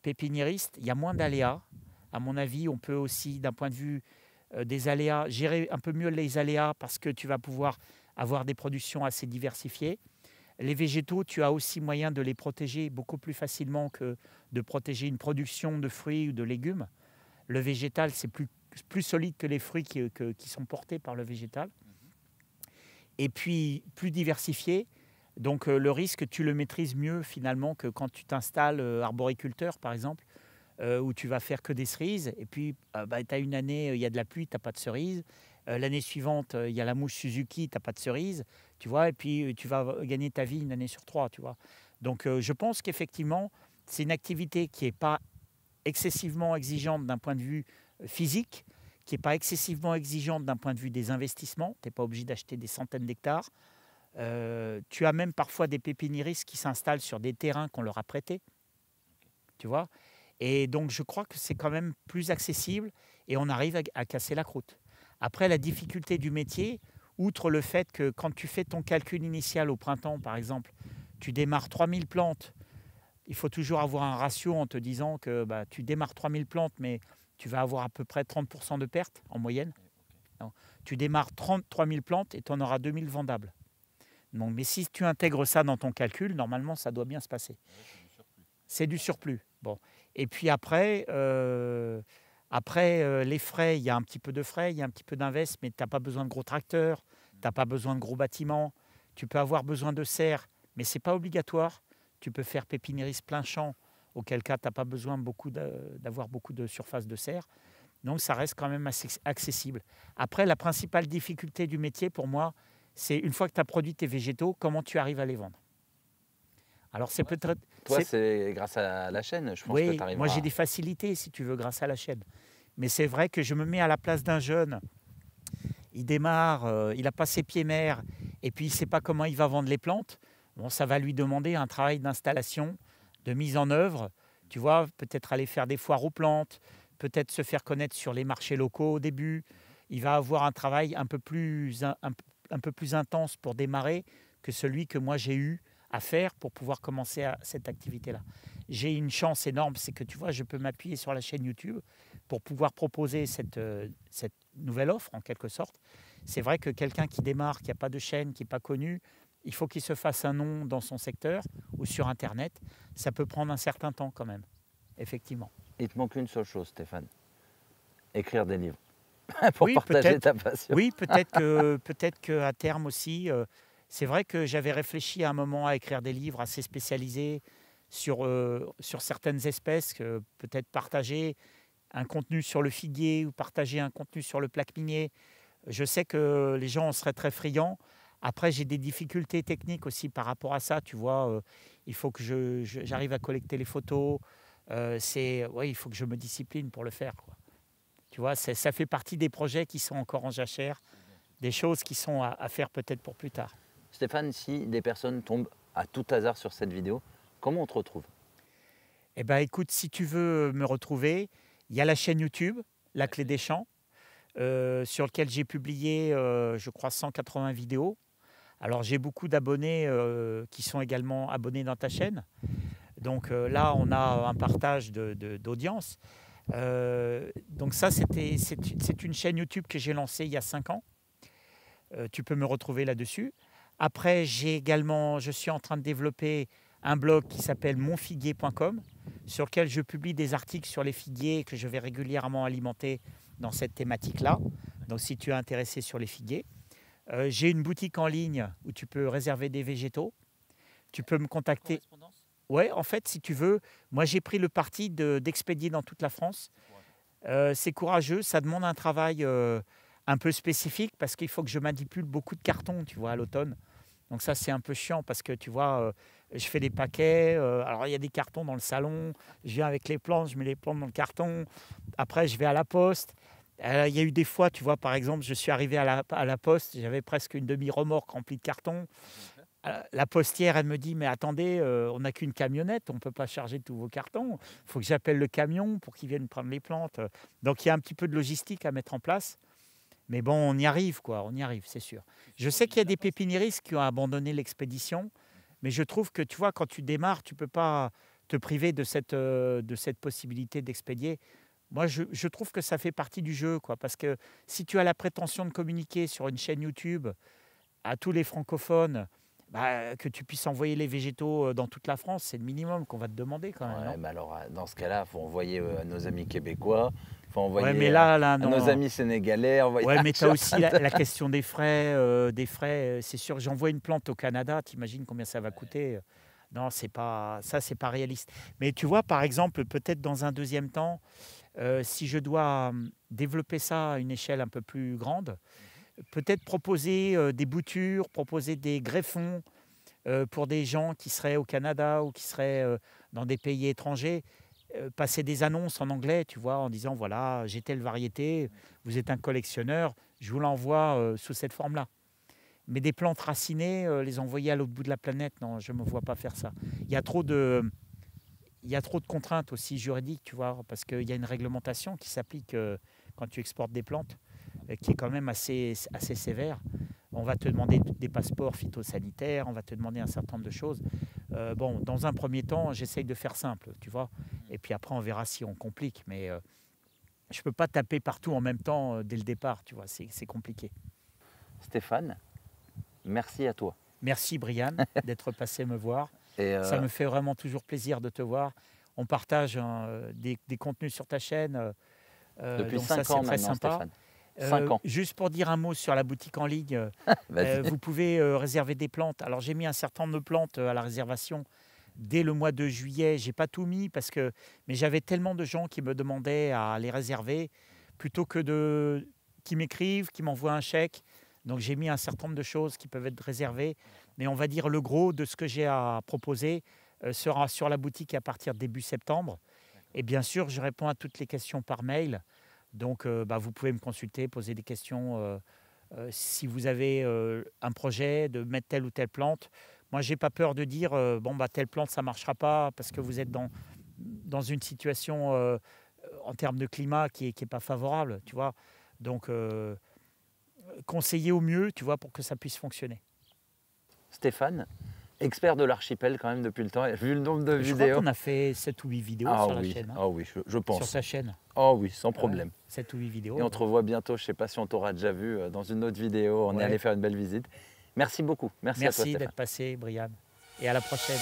pépiniériste, il y a moins d'aléas. À mon avis, on peut aussi, d'un point de vue des aléas, gérer un peu mieux les aléas parce que tu vas pouvoir avoir des productions assez diversifiées. Les végétaux, tu as aussi moyen de les protéger beaucoup plus facilement que de protéger une production de fruits ou de légumes. Le végétal, c'est plus solide que les fruits qui sont portés par le végétal. Et puis, plus diversifié. Donc, le risque, tu le maîtrises mieux finalement que quand tu t'installes arboriculteur, par exemple, où tu vas faire que des cerises. Et puis, tu as une année, il y a de la pluie, tu n'as pas de cerises. L'année suivante, il y a la mouche Suzuki, tu n'as pas de cerises. Tu vois, et puis, tu vas gagner ta vie une année sur 3. Tu vois. Donc, je pense qu'effectivement, c'est une activité qui n'est pas excessivement exigeante d'un point de vue physique, qui n'est pas excessivement exigeante d'un point de vue des investissements. Tu n'es pas obligé d'acheter des centaines d'hectares. Tu as même parfois des pépiniéristes qui s'installent sur des terrains qu'on leur a prêtés. Tu vois. Et donc, je crois que c'est quand même plus accessible et on arrive à casser la croûte. Après, la difficulté du métier, outre le fait que quand tu fais ton calcul initial au printemps, par exemple, tu démarres 3000 plantes, il faut toujours avoir un ratio en te disant que tu démarres 3000 plantes, mais tu vas avoir à peu près 30% de pertes en moyenne. Donc, tu démarres 3000 plantes et tu en auras 2000 vendables. Donc, mais si tu intègres ça dans ton calcul, normalement, ça doit bien se passer. C'est du surplus. Bon. Et puis après, les frais, il y a un petit peu de frais, il y a un petit peu d'invest, mais tu n'as pas besoin de gros tracteurs, tu n'as pas besoin de gros bâtiments. Tu peux avoir besoin de serres, mais ce n'est pas obligatoire. Tu peux faire pépiniériste plein champ, auquel cas tu n'as pas besoin d'avoir beaucoup de surface de serre. Donc ça reste quand même assez accessible. Après, la principale difficulté du métier pour moi, c'est une fois que tu as produit tes végétaux, comment tu arrives à les vendre. Alors c'est peut-être... Toi, c'est grâce à la chaîne, je pense que tu arrives moi j'ai des facilités, si tu veux, grâce à la chaîne. Mais c'est vrai que je me mets à la place d'un jeune. Il démarre, il n'a pas ses pieds mers, et puis il ne sait pas comment il va vendre les plantes. Bon, ça va lui demander un travail d'installation, de mise en œuvre. Tu vois, peut-être aller faire des foires aux plantes, peut-être se faire connaître sur les marchés locaux au début. Il va avoir un travail un peu plus intense pour démarrer que celui que moi j'ai eu à faire pour pouvoir commencer cette activité-là. J'ai une chance énorme, c'est que tu vois, je peux m'appuyer sur la chaîne YouTube pour pouvoir proposer cette nouvelle offre en quelque sorte. C'est vrai que quelqu'un qui démarre, qui n'a pas de chaîne, qui n'est pas connu, il faut qu'il se fasse un nom dans son secteur ou sur Internet. Ça peut prendre un certain temps quand même, effectivement. Il te manque une seule chose, Stéphane. Écrire des livres pour partager ta passion. Oui, peut-être qu'à terme aussi... c'est vrai que j'avais réfléchi à un moment à écrire des livres assez spécialisés sur certaines espèces, peut-être partager un contenu sur le figuier ou partager un contenu sur le plaque minier. Je sais que les gens en seraient très friands. Après, j'ai des difficultés techniques aussi par rapport à ça. Tu vois, il faut que j'arrive à collecter les photos. Il faut que je me discipline pour le faire, quoi. Tu vois, ça fait partie des projets qui sont encore en jachère, des choses qui sont à faire peut-être pour plus tard. Stéphane, si des personnes tombent à tout hasard sur cette vidéo, comment on te retrouve ? Eh bien, écoute, si tu veux me retrouver, il y a la chaîne YouTube, La Clé des Champs, sur laquelle j'ai publié, je crois, 180 vidéos. Alors, j'ai beaucoup d'abonnés qui sont également abonnés dans ta chaîne. Donc là, on a un partage d'audience. Donc ça, c'est une chaîne YouTube que j'ai lancée il y a 5 ans. Tu peux me retrouver là-dessus. Après, je suis en train de développer un blog qui s'appelle monfiguier.com, sur lequel je publie des articles sur les figuiers que je vais régulièrement alimenter dans cette thématique-là. Donc, si tu es intéressé sur les figuiers. J'ai une boutique en ligne où tu peux réserver des végétaux. Tu peux me contacter. Ouais, en fait, si tu veux, moi j'ai pris le parti d'expédier dans toute la France. C'est courageux, ça demande un travail un peu spécifique parce qu'il faut que je manipule beaucoup de cartons, tu vois, à l'automne. Donc ça, c'est un peu chiant parce que, tu vois, je fais des paquets. Alors, il y a des cartons dans le salon. Je viens avec les plantes, je mets les plantes dans le carton. Après, je vais à la poste. Il y a eu des fois, tu vois, par exemple, je suis arrivé à la poste. J'avais presque une demi-remorque remplie de cartons. La postière, elle me dit, mais attendez, on n'a qu'une camionnette, on ne peut pas charger tous vos cartons. Il faut que j'appelle le camion pour qu'il vienne prendre les plantes. Donc, il y a un petit peu de logistique à mettre en place. Mais bon, on y arrive, quoi. On y arrive, c'est sûr. Je sais qu'il y a des pépiniéristes qui ont abandonné l'expédition, mais je trouve que, tu vois, quand tu démarres, tu ne peux pas te priver de cette possibilité d'expédier. Moi, je trouve que ça fait partie du jeu, quoi. Parce que si tu as la prétention de communiquer sur une chaîne YouTube à tous les francophones, que tu puisses envoyer les végétaux dans toute la France, c'est le minimum qu'on va te demander quand même. Ouais, non mais alors, dans ce cas-là, il faut envoyer à nos amis québécois, il faut envoyer Ouais, mais là, à non. nos amis sénégalais. Ouais, mais tu as aussi la question des frais. C'est sûr, j'envoie une plante au Canada, t'imagines combien ça va coûter? Non, c'est pas réaliste. Mais tu vois, par exemple, peut-être dans un deuxième temps, si je dois développer ça à une échelle un peu plus grande, peut-être proposer des boutures, proposer des greffons pour des gens qui seraient au Canada ou qui seraient dans des pays étrangers. Passer des annonces en anglais, tu vois, en disant voilà, j'ai telle variété, vous êtes un collectionneur, je vous l'envoie sous cette forme-là. Mais des plantes racinées, les envoyer à l'autre bout de la planète, non, je ne me vois pas faire ça. Il y a trop de contraintes aussi juridiques, tu vois, parce qu'il y a une réglementation qui s'applique quand tu exportes des plantes, qui est quand même assez sévère. On va te demander des passeports phytosanitaires, on va te demander un certain nombre de choses. Bon, dans un premier temps, j'essaye de faire simple, tu vois. Et puis après, on verra si on complique. Mais je ne peux pas taper partout en même temps dès le départ, tu vois. C'est compliqué. Stéphane, merci à toi. Merci, Brian, d'être passé me voir. Et Ça me fait vraiment toujours plaisir de te voir. On partage des contenus sur ta chaîne. depuis donc 5 ça, ans c'est très maintenant, sympa. Stéphane. 5 ans. Juste pour dire un mot sur la boutique en ligne, Vas-y. vous pouvez réserver des plantes. Alors j'ai mis un certain nombre de plantes à la réservation dès le mois de juillet. J'ai pas tout mis mais j'avais tellement de gens qui me demandaient à les réserver plutôt que qui m'écrivent, qui m'envoient un chèque. Donc j'ai mis un certain nombre de choses qui peuvent être réservées. Mais on va dire le gros de ce que j'ai à proposer sera sur la boutique à partir de début septembre. Et bien sûr, je réponds à toutes les questions par mail. Donc, vous pouvez me consulter, poser des questions. Si vous avez un projet de mettre telle ou telle plante, moi, j'ai pas peur de dire telle plante, ça marchera pas parce que vous êtes dans une situation en termes de climat qui est pas favorable, tu vois. Donc, conseiller au mieux, tu vois, pour que ça puisse fonctionner. Stéphane, expert de l'archipel quand même depuis le temps, vu le nombre de Je vidéos. crois qu'on a fait 7 ou 8 vidéos sur la chaîne. Ah oui, je pense. Sur ta chaîne. Oh oui, sans problème. 7 ou 8 vidéos. Et on te revoit bientôt, je ne sais pas si on t'aura déjà vu dans une autre vidéo, on est allé faire une belle visite. Merci beaucoup, merci à toi Merci Stéphane. d'être passé, Brian. Et à la prochaine.